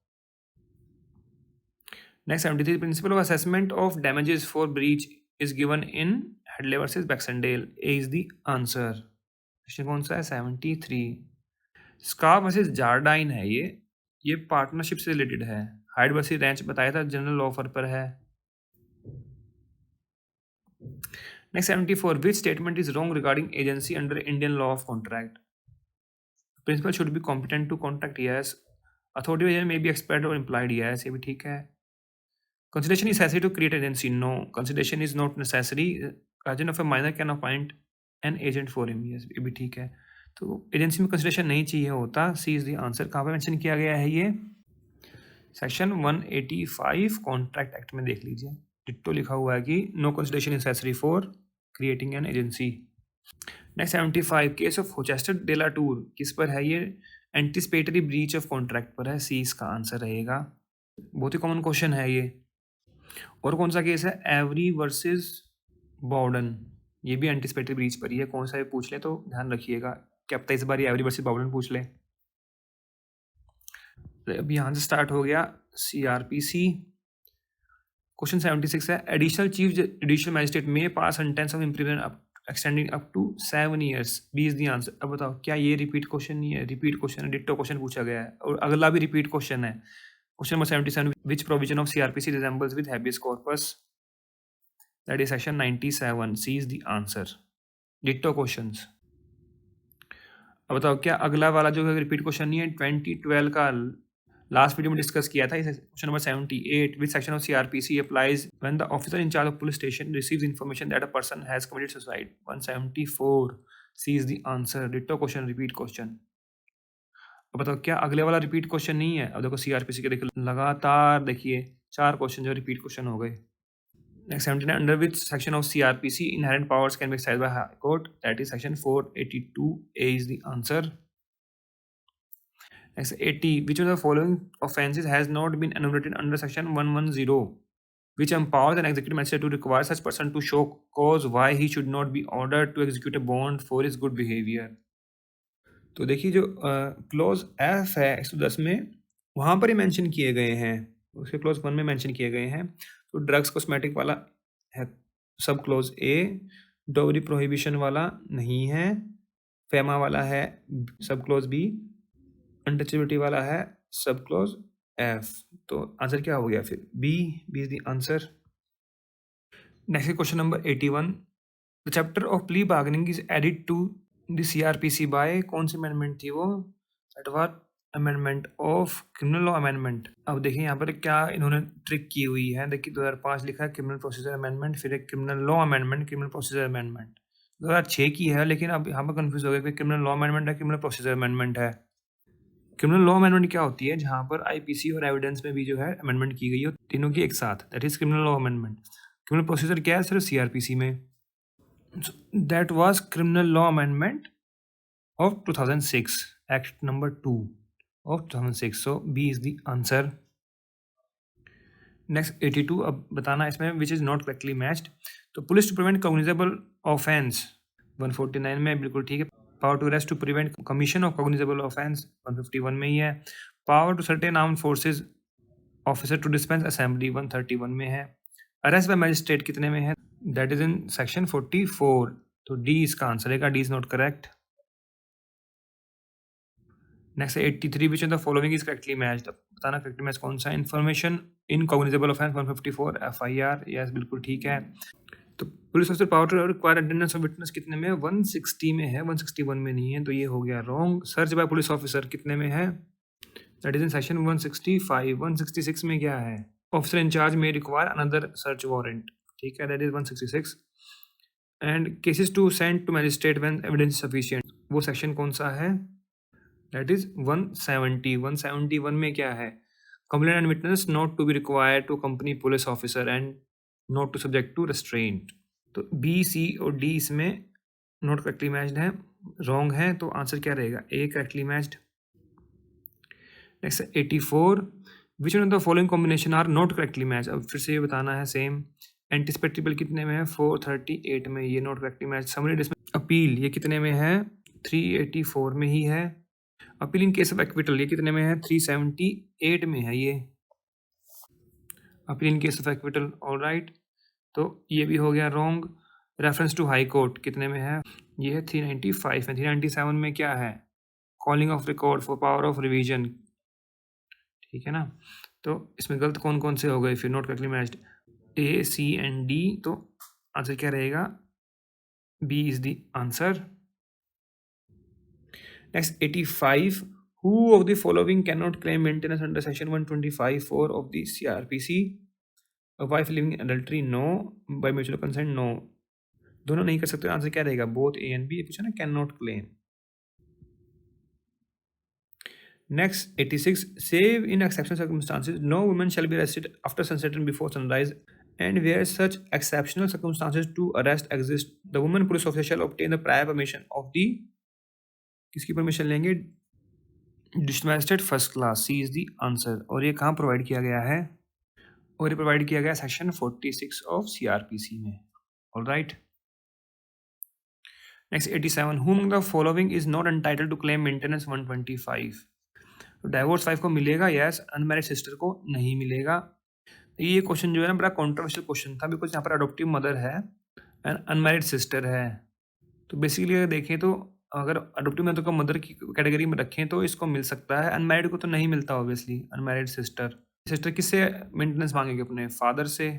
Next 73, principle of assessment of damages for breach is given in Hadley versus Baxendale. A is the answer. Question कौन सा है? 73। Scarf versus जार्डाइन है ये partnership से related है। Hide versus wrench बताया था, general offer पर है। Next 74, which statement is wrong regarding agency under Indian law of contract? Principal should be competent to contract, yes. Authority may be expert और implied, yes, ये भी ठीक है। Consideration is necessary to create agency. No, consideration is not necessary. Guardian of a minor can appoint an agent for him. Yes, ये भी ठीक है। तो एजेंसी में कंसिडरेशन नहीं चाहिए होता। C is the answer. कहाँ पे मेंशन किया गया है ये? सेक्शन 185 कॉन्ट्रैक्ट एक्ट में देख लीजिए। डिट्टो लिखा हुआ है कि no consideration is necessary for creating an agency. Next 75, case of Hochster de la Tour किस पर है ये? एंटिसिपेटरी ब्रीच ऑफ कॉन्ट्रैक्ट पर है। सी इसका आंसर रहेगा। बहुत ही कॉमन क्वेश्चन है ये। और कौन सा केस है? एवरी वर्सेस बाउडन, ये भी एंटिसिपेटरी ब्रीच पर ही है। कौन सा ये पूछ ले तो ध्यान रखिएगा, क्या पता इस बार ये एवरी वर्सेस बाउडन पूछ ले। अब यहाँ से स्टार्ट हो गया CRPC। क्वेश्चन 76 है, एडिशनल चीफ जुडिशियल मैजिस्ट्रेट में pass sentence of imprisonment extending up to 7 years। B is the answer. अब बताओ, क्या ये रिपीट क्वेश्चन नहीं है? रिपीट क्वेश्चन है, डिट्टो क्वेश्चन पूछा गया है और अगला भी रिपीट क्वेश्चन है। Question number 77, which provision of CRPC resembles with habeas corpus? That is section 97. C is the answer. Ditto questions. अब बताओ, क्या अगला वाला जो है रिपीट क्वेश्चन नहीं है? 2012 का लास्ट वीडियो में डिस्कस किया था। Question number 78, which section of CRPC applies when the officer in charge of police station receives information that a person has committed suicide? 174. C is the answer. Ditto question, repeat question. अब बताओ, क्या अगले वाला repeat question नहीं है? अब देखो CRPC के देखो लगातार देखिए 4 क्वेश्चन जो रिपीट क्वेश्चन हो गए। Next 79, under which section of CRPC inherent powers can be exercised by high court? That is section 482। A is the answer. Next 80, which of the following offences has not been enumerated under section 110, which empowers an executive magistrate to require such person to show cause why he should not be ordered to execute a bond for his good behavior? तो देखिए, जो clause F है 110 में, वहाँ पर ही mention किए गए हैं। उसके क्लॉज 1 में मेंशन किए गए हैं। तो ड्रग्स कॉस्मेटिक वाला है sub clause A, dowry prohibition वाला नहीं है, फेमा वाला है सब क्लॉज बी, अनटचेबिलिटी वाला है सब क्लॉज एफ। तो आंसर क्या हो गया फिर? B is the answer. Next question number 81, the chapter of plea bargaining is added to the CRPC by कौन सी अमेंडमेंट थी वो? That was amendment of criminal law amendment. अब देखिए यहाँ पर क्या इन्होंने ट्रिक की हुई है। देखिए 2005 लिखा है क्रिमिनल प्रोसीजर अमेंडमेंट, फिर एक criminal law amendment, criminal procedure amendment. 2006 की है, लेकिन अब यहाँ पर कंफ्यूज हो गया कि क्रिमिनल लॉ अमेंडमेंट है, क्रिमिनल प्रोसीजर अमेंडमेंट है। क्रिमिनल लॉ अमेंडमेंट क्या होती है? जहाँ पर IPC और एविडेंस में भी जो है अमेंडमेंट की गई हो, तीनों की एक साथ, that is criminal law amendment. Criminal procedure क्या है? सिर्फ CRPC में। That was criminal law amendment of 2006, Act number 2 of 2006. So B is the answer. Next 82, अब बताना इसमें which is not correctly matched. तो police to prevent cognizable offense 149 में बिल्कुल ठीक है। Power to arrest to prevent commission of cognizable offense 151 में ही है। Power to certain armed forces officer to dispense assembly 131 में है। Arrest by magistrate कितने में है? That is in section 44. तो D इसका आंसर है। D is not correct. Next 83, which of the following is correctly matched? बताना करेक्टली मैच कौन सा? Information in cognizable offence 154 FIR, yes बिल्कुल ठीक है। तो police officer power to require attendance of witness कितने में है? 160 में है, 161 में नहीं है, तो ये हो गया wrong. Search by police officer कितने में है? That is in section 165। 166 में क्या है? ऑफिसर इंचार्ज में रिक्वायर अनदर सर्च वारंट, ठीक है, that is 166। And cases to send to magistrate when evidence sufficient, वो सेक्शन कौन सा है? That is 170। 171 में क्या है? Complaint and witness not to be required to company police officer and not to subject to restraint. तो B, C और D इसमें नॉट करेक्टली मैच्ड है। रॉन्ग है, तो आंसर क्या रहेगा? A correctly matched. Next 84, which one of the following combination are not correctly match. अब फिर से ये बताना है सेम। एंटिसिपेटेबल कितने में है? 438 में, ये not correctly match. Summary appeal ये कितने में है? 384 में ही है। Appeal in case of acquittal ये कितने में है? 378 में है ये। Appeal in case of acquittal, alright, तो ये भी हो गया wrong. Reference to high court कितने में है? ये है 395 में। 397 में क्या है? Calling of record for power of revision, ठीक है ना। तो इसमें गलत कौन कौन से हो गए फिर? Not correctly matched A, C and D, तो आंसर क्या रहेगा? B is the answer. Next 85, who of the following cannot claim maintenance under section 125(4) of the CRPC? A wife living in adultery, no. By mutual consent, no. दोनों नहीं कर सकते, answer क्या रहेगा? Both A and B. पूछा ना can not claim. Next 86, save in exceptional circumstances no woman shall be arrested after sunset and before sunrise, and where such exceptional circumstances to arrest exist, the woman police officer shall obtain the prior permission of the, किसकी permission लेंगे? District first class, C is the answer. और ये कहाँ provide किया गया है? और ये प्रोवाइड किया गया सेक्शन 46 ऑफ सीआरपीसी में, alright. Next 87, whom the following is not entitled to claim maintenance 125? तो डाइवोर्स वाइफ को मिलेगा यस, अनमैरिड सिस्टर को नहीं मिलेगा। ये क्वेश्चन जो है ना बड़ा कॉन्ट्रोवर्शियल क्वेश्चन था, बिकॉज यहाँ पर अडोप्टिव मदर है एंड अनमैरिड सिस्टर है। तो बेसिकली अगर देखें तो अगर अडोप्टिव मदर को मदर की कैटेगरी में रखें तो इसको मिल सकता है, अनमैरिड को तो नहीं मिलता ऑब्वियसली। अनमैरिड सिस्टर किससे मेंटेनेंस मांगेगी? अपने फादर से,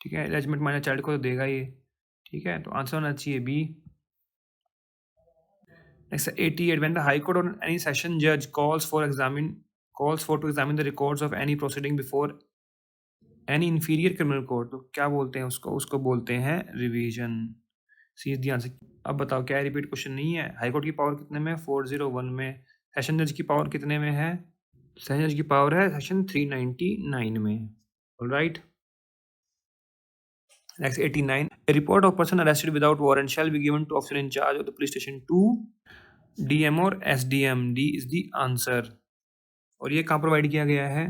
ठीक है। एलिजिमेंट माइनर चाइल्ड को तो देगा ये, ठीक है। तो आंसर होना चाहिए B. Next 88, when the high court or any session judge calls for to examine the records of any proceeding before any inferior criminal court, तो क्या बोलते हैं उसको बोलते हैं revision. C is the answer. अब बताओ क्या रिपीट क्वेश्चन नहीं है? हाई कोर्ट की पावर कितने में? 401 में। सेशन जज की पावर कितने में है? सेशन जज की पावर है सेक्शन 399 में, alright. Next 89, a report of person arrested without warrant shall be given to officer in charge of the police station to DM or SDM, D is the answer। और ये कहाँ provide किया गया है?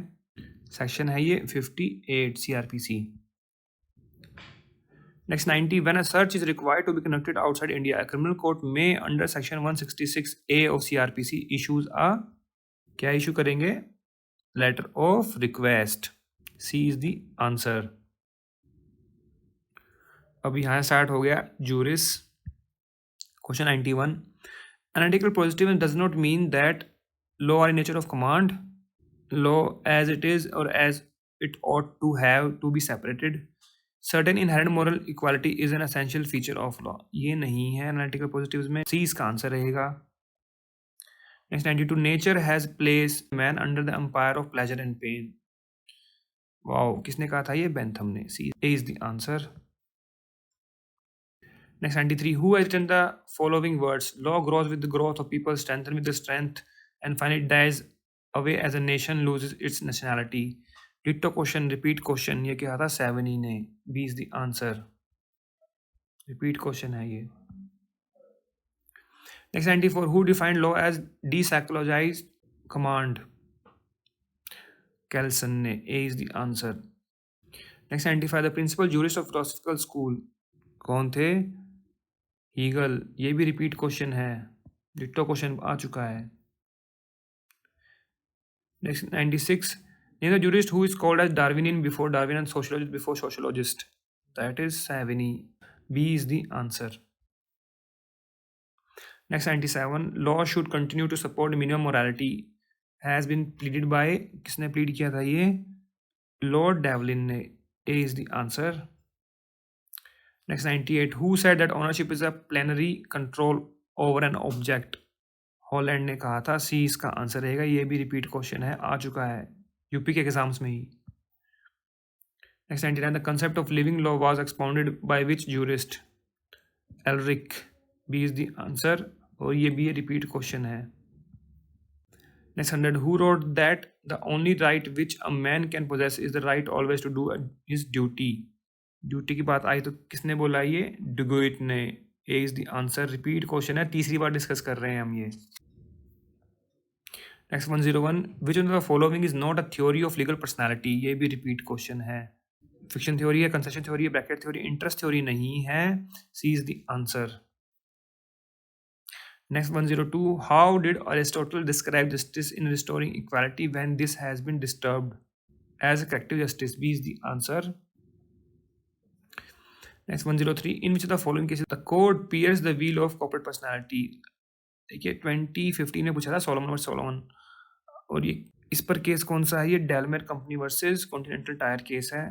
Section है ये 58 CRPC। Next 90, when a search is required to be conducted outside India, a criminal court may under section 166A of CRPC issues a, क्या issue करेंगे? Letter of request, C is the answer. अब यहाँ start हो गया जूरिस। Question 91, analytical positivism does not mean that law are in nature of command, law as it is or as it ought to have to be separated, certain inherent moral equality is an essential feature of law, ये नहीं है analytical positivism में, सी इसका answer रहेगा। Next 92, nature has placed man under the empire of pleasure and pain, wow किसने कहा था ये? बेंथम ने, C is the answer. Next 93, who has written the following words? Law grows with the growth of people, strengthen with the strength, and finally dies away as a nation loses its nationality. Ditto question, repeat question, ये क्या था? 7 ने, B is the answer। repeat question है ये। Next 94, who defined law as desacralized command? Kelson ने, A is the answer। Next 95, the principal jurist of philosophical school कौन थे? Hegel, ये भी रिपीट क्वेश्चन है, डिट्टो क्वेश्चन आ चुका है। Next 96, name the jurist who is called as Darwinian before Darwin and sociologist before sociologist, that is Savigny, B is the answer. Next 97, law should continue to support minimum morality has been pleaded by, किसने plead किया था ये? Lord Devlin ने, A is the answer. Next 98, who said that ownership is a plenary control over an object? Holland ने कहा था, सी इसका answer रहेगा। ये भी रिपीट क्वेश्चन है, आ चुका है यूपी के एग्जाम्स में ही। Next 99, the concept of living law was expounded by which jurist? Ehrlich, B is the answer. और ये भी रिपीट क्वेश्चन है। Next 100, who wrote that the only right which a man can possess is the right always to do his duty? Duty की बात आई तो किसने बोला ये? डुगोइट ने, A is the answer. Repeat question है, तीसरी बार डिस्कस कर रहे हैं हम ये। Next 101, which of the following is not a theory of legal personality. ये भी रिपीट क्वेश्चन है। फिक्शन थ्योरी है, कंसेशन थ्योरी है, ब्रैकेट थ्योरी, इंटरेस्ट थ्योरी नहीं है। C is the answer. Next 102, how did Aristotle describe justice in restoring equality when this has been disturbed as a collective justice. B is the answer. Next 103, in which of the following cases the court pierced the wheel of corporate personality। देखिए 2015 में पूछा था Solomon versus Solomon, और इस पर case कौन सा है? ये Daimler company versus Continental tyre case है।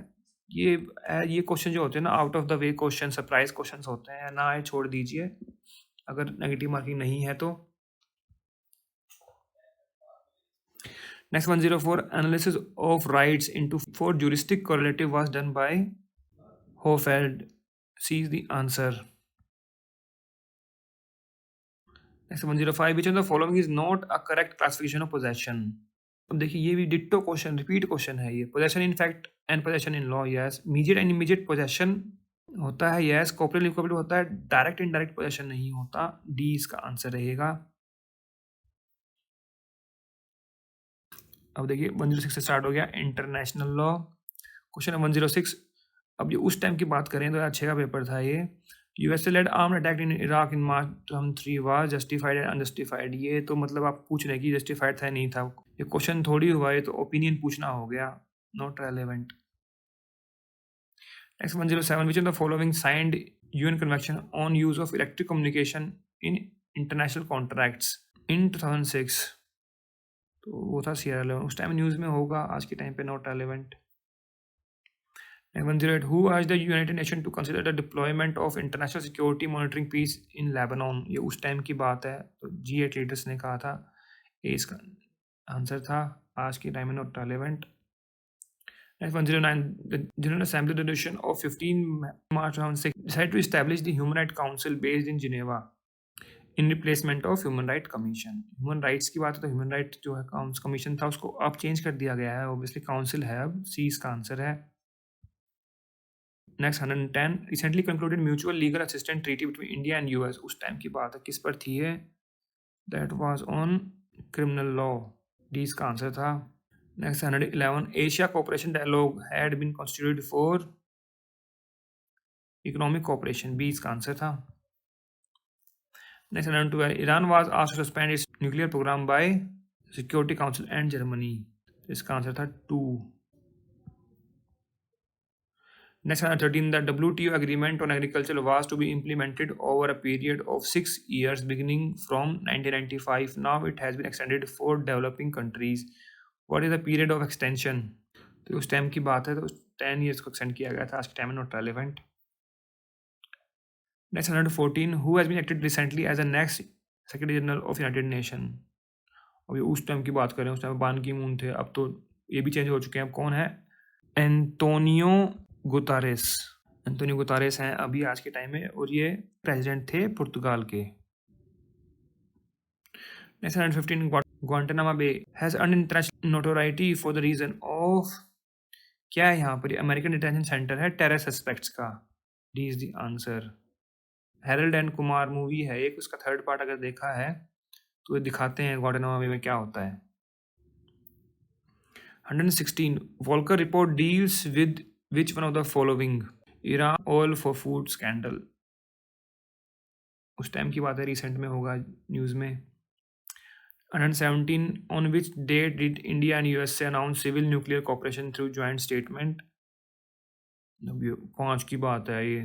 ये क्वेश्चन जो होते हैं ना, out of the way question, surprise question होते हैं ना, ये छोड़ दीजिए अगर नेगेटिव मार्किंग नहीं है तो। Next 104, analysis of rights into 4 juristic correlative was done by Hofeld। सी is the answer. Next 105, which of the following is not a correct classification of possession। अब देखिए ये भी डिट्टो क्वेश्चन, रिपीट क्वेश्चन है ये। Possession in fact and possession in law, yes. Immediate and immediate possession होता है, yes. Corporate equity होता है, डायरेक्ट इनडायरेक्ट पोजेशन नहीं होता। डी इसका आंसर रहेगा। अब देखिए 106 से स्टार्ट हो गया इंटरनेशनल लॉ। क्वेश्चन है 106। अब ये उस टाइम की बात करें तो 2006 का पेपर था ये। USA led armed attack in Iraq in March 2003 was justified and unjustified. ये तो मतलब आप पूछ रहे हैं कि जस्टिफाइड था नहीं था। ये क्वेश्चन थोड़ी हुआ, ये तो ओपिनियन पूछना हो गया, not relevant. Next 107, which of the following signed UN convention on use of electric communication in international contracts in 2006। तो वो था सियरा लेवन। उस टाइम न्यूज़ में होगा, आज के टाइम पे not relevant. 108, who urged the United Nations to consider the deployment of international security monitoring peace in Lebanon। ये उस टाइम की बात है, तो G8 लीडर्स ने कहा था। ये इसका आंसर था, आज के टाइम में not relevant. 109, the General Assembly resolution of 15 March 2006 decided to establish the Human Rights Council based in Geneva in replacement of Human Rights Commission। Human rights की बात है तो ह्यूमन राइट जो है कमीशन था उसको अब चेंज कर दिया गया है, ऑब्वियसली काउंसिल है अब। सी इसका आंसर है। Next 110, recently concluded mutual legal assistant treaty between India and US. उस टाइम की बात है, किस पर थी है? That was on criminal law. D इसका आंसर था। Next 111, Asia cooperation dialogue had been constituted for economic cooperation. B इसका आंसर था। Next 112, Iran was asked to suspend its nuclear programme by security council and Germany. इसका answer था 2। Next 113, the WTO agreement on agriculture was to be implemented over a period of 6 years beginning from 1995. Now it has been extended for developing countries. What is the period of extension? तो उस time की बात है, तो 10 years को extend किया गया था, आज के टाइम में not relevant. Next 114, who has been elected recently as the next Secretary General of United Nation। अभी उस टाइम की बात करें, उस टाइम बान की मून थे, अब तो ये भी चेंज हो चुके हैं। अब कौन है? Antonio Guterres. एंटोनियो गुतारेस हैं अभी आज के टाइम में, और ये प्रेसिडेंट थे पुर्तगाल के। Next 115, Guantanamo Bay has earned international notoriety for the reason of. क्या है यहाँ पर? अमेरिकन डिटेंशन सेंटर है टेरर सस्पेक्ट्स का। D is the answer. Harold and Kumar movie है एक, उसका थर्ड पार्ट अगर देखा है तो ये दिखाते हैं ग्वांटानामो बे में क्या होता है। 116, Volker report deals with which one of the following? Iran oil for food scandal। उस टाइम की बात है, रिसेंट में होगा न्यूज़ में। 117, on which date did India and USA announce civil nuclear cooperation through joint statement। 5 की बात है ये,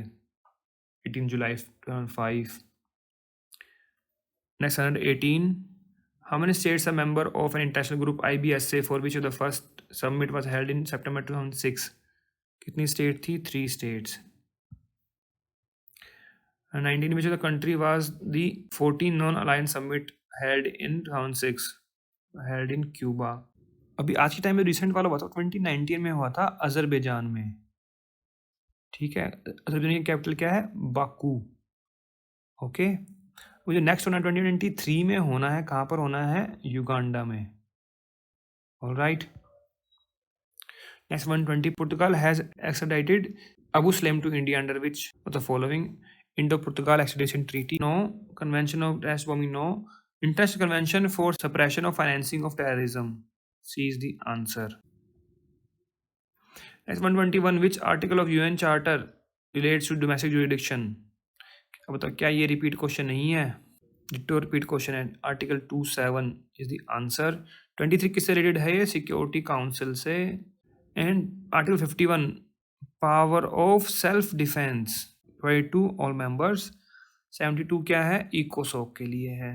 18 जुलाई 2005। Next 118, how many states are member of an international group IBSA for which the first summit was held in September 2006? कितनी state थी? 3 states। 19, which of the country was the 14 non-aligned summit held in 2006? held in Cuba। अभी आज के time में recent वाला हुआ था 2019 में, हुआ था अजरबैजान में। ठीक है, अजरबैजान की कैपिटल क्या है? बाकू। ओके, वो जो नेक्स्ट होना 2023 में होना है, कहाँ पर होना है? युगांडा में। Alright. Next 120, Portugal has extradited Abu Sulaim to India under which of the following? Indo-Portugal Extradition Treaty, no. Convention of Terrorist Bombing, no. International Convention for Suppression of Financing of Terrorism. C is the answer. Next 121, which article of UN Charter relates to domestic jurisdiction? अब बताओ क्या ये repeat question नहीं है? Ditto repeat question है. Article 27 is the answer. 23 किससे related है? ये सिक्योरिटी काउंसिल से. And article 51 power of self defence provide to all members. 72 क्या है? इकोसोक के लिए है.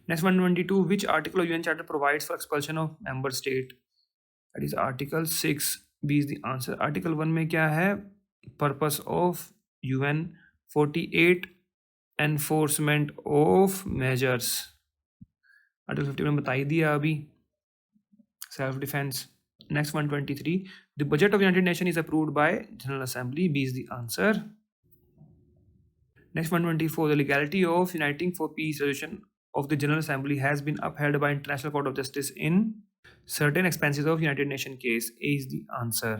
Next 122, which article of UN charter provides for expulsion of member state? That is article 6. B is the answer. Article 1 में क्या है? Purpose of UN. 48 enforcement of measures. Article 50 में बता ही दिया अभी, self defence. Next 123, the budget of United Nation is approved by general assembly. B is the answer. Next 124, the legality of uniting for peace resolution of the General Assembly has been upheld by International Court of Justice in certain expenses of United Nations case. A is the answer.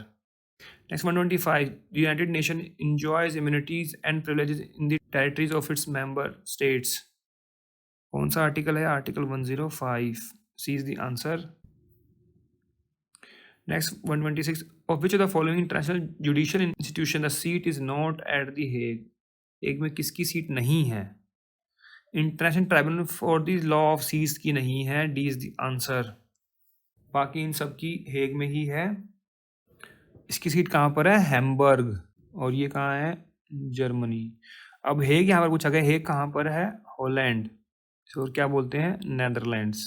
Next 125, the United Nations enjoys immunities and privileges in the territories of its member states. कौन सा article है? Article 105. C is the answer. Next 126, of which of the following international judicial institution the seat is not at the Hague? Hague में किसकी seat नहीं है? International tribunal for the law of seas की नहीं है. D is the answer. बाकी इन सब की हेग में ही है. इसकी सीट कहाँ पर है? हैम्बर्ग. और ये कहाँ है? जर्मनी. अब हेग यहाँ पर पूछा गया, हेग कहाँ पर है? हॉलैंड. और क्या बोलते हैं? Netherlands.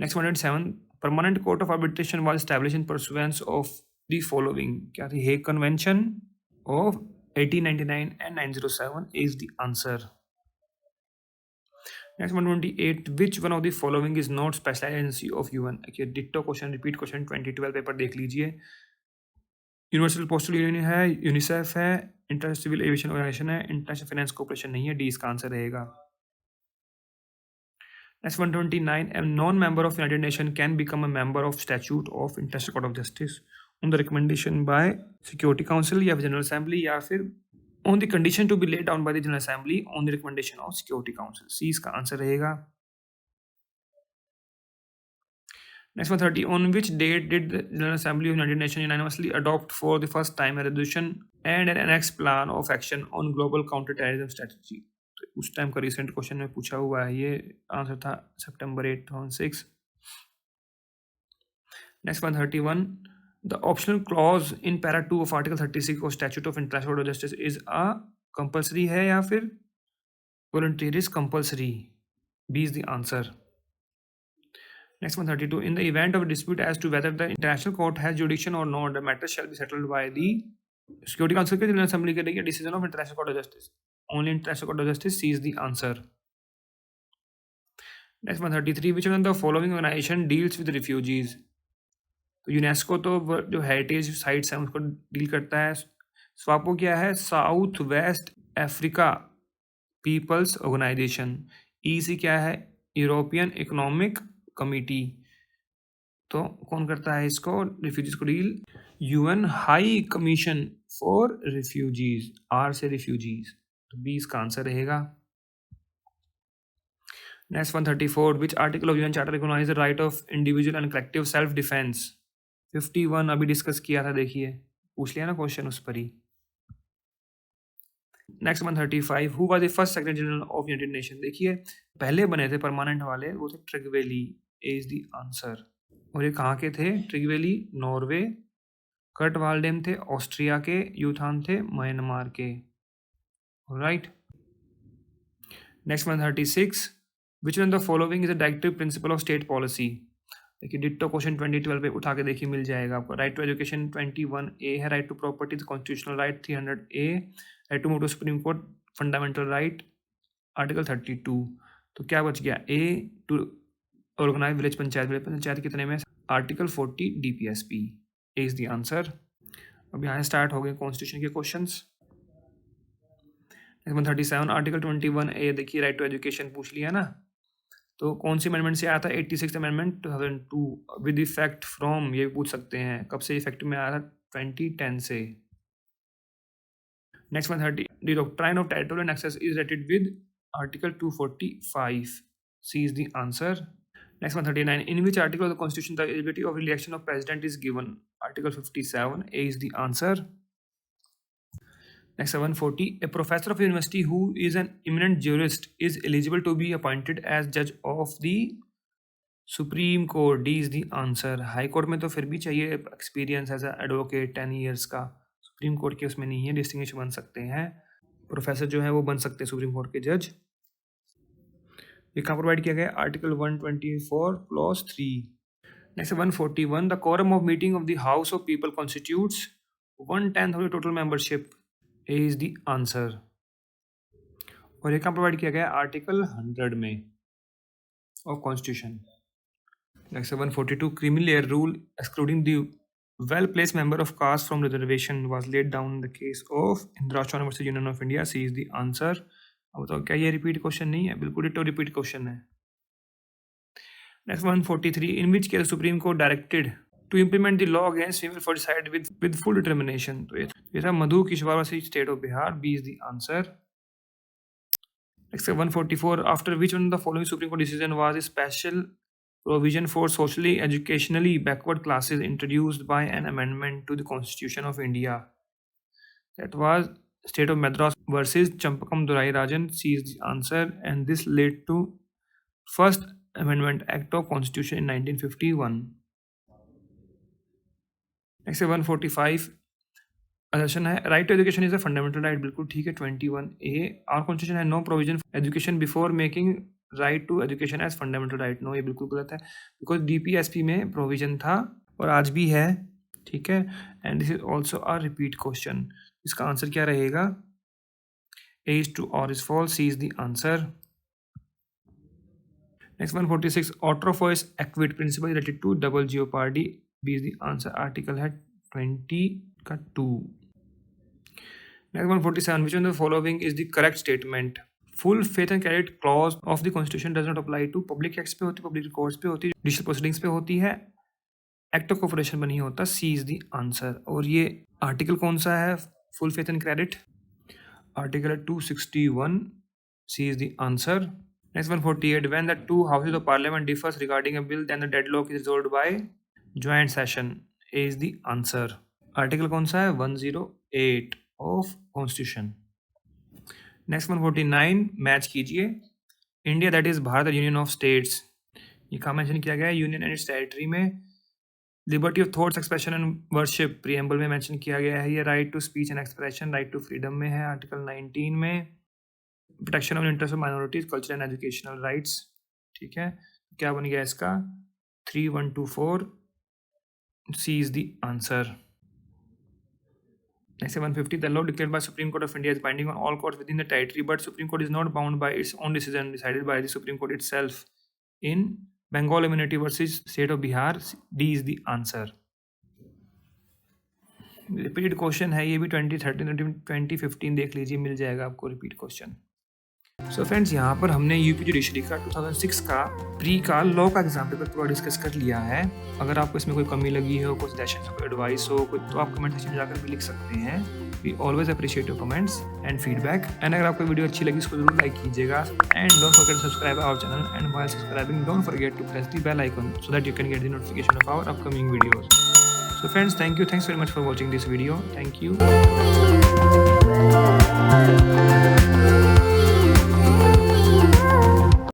Next 107, permanent court of arbitration was established in pursuance of the following. क्या थी? Hague convention of 1899 and 907 is the answer. Next 128, which one of the following is not special agency of UN? Okay, ditto question, repeat question 2012 paper देख लीजिए. Universal postal union है, UNICEF है, international civil aviation organisation है, international finance corporation नहीं है. D इसका answer रहेगा. Next 129, a non-member of United Nations can become a member of Statute of International Court of Justice on the recommendation by Security Council या General Assembly या फिर on the condition to be laid down by the General Assembly on the recommendation of Security Council. C इसका answer रहेगा. Next 130, on which date did the General Assembly of United Nations unanimously adopt for the first time a resolution and an annexed plan of action on global counter-terrorism strategy? तो उस time का recent question में पूछा हुआ है. ये answer था September 8, 2006. Next 131, the optional clause in para 2 of article 36 of statute of international court of justice is a compulsory है या फिर voluntary? is compulsory. B is the answer. Next 132, in the event of a dispute as to whether the international court has jurisdiction or not, the matter shall be settled by the Security Council के General Assembly करेगी. Decision of International Court of Justice. Only International Court of Justice. C is the answer. Next 133, which one of the following organization deals with refugees? तो UNESCO तो जो heritage sites हैं उसको deal करता है. स्वापो क्या है? South west Africa people's organisation. EC क्या है? European economic committee. तो कौन करता है इसको, रिफ्यूजीज को डील? UN high commission for refugees. आर से रिफ्यूजीज. तो बी इसका आंसर रहेगा. Next 134, which article of UN charter recognise the right of individual and collective self defence? 51 अभी डिस्कस किया था, देखिए पूछ लिया ना क्वेश्चन उस पर ही. Next 135, who was the first secretary general of United nation? देखिए पहले बने थे परमानेंट वाले, वो थे Trygve Lie. A is the answer. और ये कहाँ के थे? ट्रिगवेली नॉर्वे, कर्ट वाल्डेम थे ऑस्ट्रिया के, यूथान थे म्यांमार के. Right. Next 136, which one the following is the directive principle of state policy? देखिए डिट्टो क्वेश्चन 2012 पे उठा के देखिए, मिल जाएगा आपको. राइट टू एजुकेशन 21A है. Right to property constitutional right 300A. Right to move to supreme court fundamental right article 32. तो क्या बच गया? A to organise village panchayat. Village panchayat कितने में? Article 40 DPSP. A is the answer. अब यहाँ स्टार्ट हो गए कॉन्स्टिट्यूशन के क्वेश्चंस. 137, article 21A. देखिए राइट टू एजुकेशन पूछ लिया ना. तो कौन सी अमेंडमेंट से आया था? 86 अमेंडमेंट 2002 विद इफेक्ट फ्रॉम. ये पूछ सकते हैं कब से इफेक्ट में आया था? 2010 से. Next 130, the doctrine of territorial access is rated with Article 245. C is the answer. Next 139, in which article of the Constitution the eligibility of election of president is given? Article 57. A is the answer. Next 140, a professor of university who is an eminent jurist is eligible to be appointed as judge of the Supreme Court. D is the answer. High court में तो फिर भी चाहिए experience as advocate 10 years का, supreme court के उसमें नहीं है, डिस्टिंग्विश बन सकते हैं, प्रोफेसर जो है वो बन सकते हैं सुप्रीम कोर्ट के जज। ये कहाँ प्रोवाइड किया गया? Article 124 clause 3। Next 141, the quorum of meeting of the House of People constitutes 1/10 of the total membership. A is the answer. और ये कहाँ प्रोवाइड किया गया? आर्टिकल 100 में of constitution. Next 142, criminal rule excluding the well-placed member of caste from reservation was laid down in the case of Indrashwan versus Union of India. C is the answer. अब बताओ क्या ये repeat question नहीं है? बिल्कुल ditto repeat question है। Next 143, in which case the Supreme Court directed to implement the law against female foeticide with full determination. तो ये था Madhu Kishore versus state of Bihar. B is the answer. Next 144, after which one of the following Supreme Court decision was a special provision for socially educationally backward classes introduced by an amendment to the Constitution of India? That was State of Madras versus Champakam Durai Rajan. C is the answer, and this led to First Amendment Act of Constitution in 1951. Next 145, assertion है right to education is a fundamental right. बिल्कुल ठीक है। 21A, our constitution has no provision for education before making right to education as fundamental right. No, ये बिल्कुल गलत है, because DPSP में provision था और आज भी है, ठीक है। And this is also a repeat question. इसका आंसर क्या रहेगा? A is true or is false. C is the answer. Next 146, Autrophobes acquit principle related to double jeopardy. B is the answer. Article है 20 का 2। Next 147, which one of the following is the correct statement? Full faith and credit clause of the Constitution does not apply to public acts पे होती है, public records पे होती है, judicial proceedings पे होती है, एक्ट ऑफ कॉर्पोरेशन में नहीं होता। C is the answer. और ये आर्टिकल कौन सा है? Full faith and credit, article 261। C is the answer. Next 148, when the two houses of parliament differs regarding a bill then the deadlock is resolved by joint session. A is the answer. Article कौन सा है? 108 of constitution. Next 149, match कीजिए। India that is Bharat union of states, ये कहाँ mention किया गया है? Union and its territory में। Liberty of thoughts expression and worship preamble में मेंशन किया गया है। ये right to speech and expression, right to freedom में है, आर्टिकल 19 में। Protection of interest of minorities, cultural and educational rights, ठीक है। क्या बन गया इसका? 3124। C is the answer. Next 150, the law declared by Supreme Court of India is binding on all courts within the territory, but Supreme Court is not bound by its own decision decided by the Supreme Court itself in Bengal Immunity versus State of Bihar. D is the answer. Repeat question है ये भी 2013 2015 देख लीजिए, मिल जाएगा आपको repeat question. So friends, यहाँ पर हमने यूपी जुडिशरी का 2006 का प्री का लॉ का एग्जाम पेपर पूरा डिस्कस कर लिया है। अगर आपको इसमें कोई कमी लगी हो, कोई सजेशन कोई एडवाइस हो, कोई तो आप कमेंट सेक्शन में जाकर भी लिख सकते हैं। We always appreciate your comments and feedback. And अगर आपको वीडियो अच्छी लगी इसको जरूर लाइक कीजिएगा and don't forget to subscribe our channel and while subscribing don't forget to press the bell icon so that you can get the notification of our upcoming videos. So friends, thanks very much for watching this video. Thank you.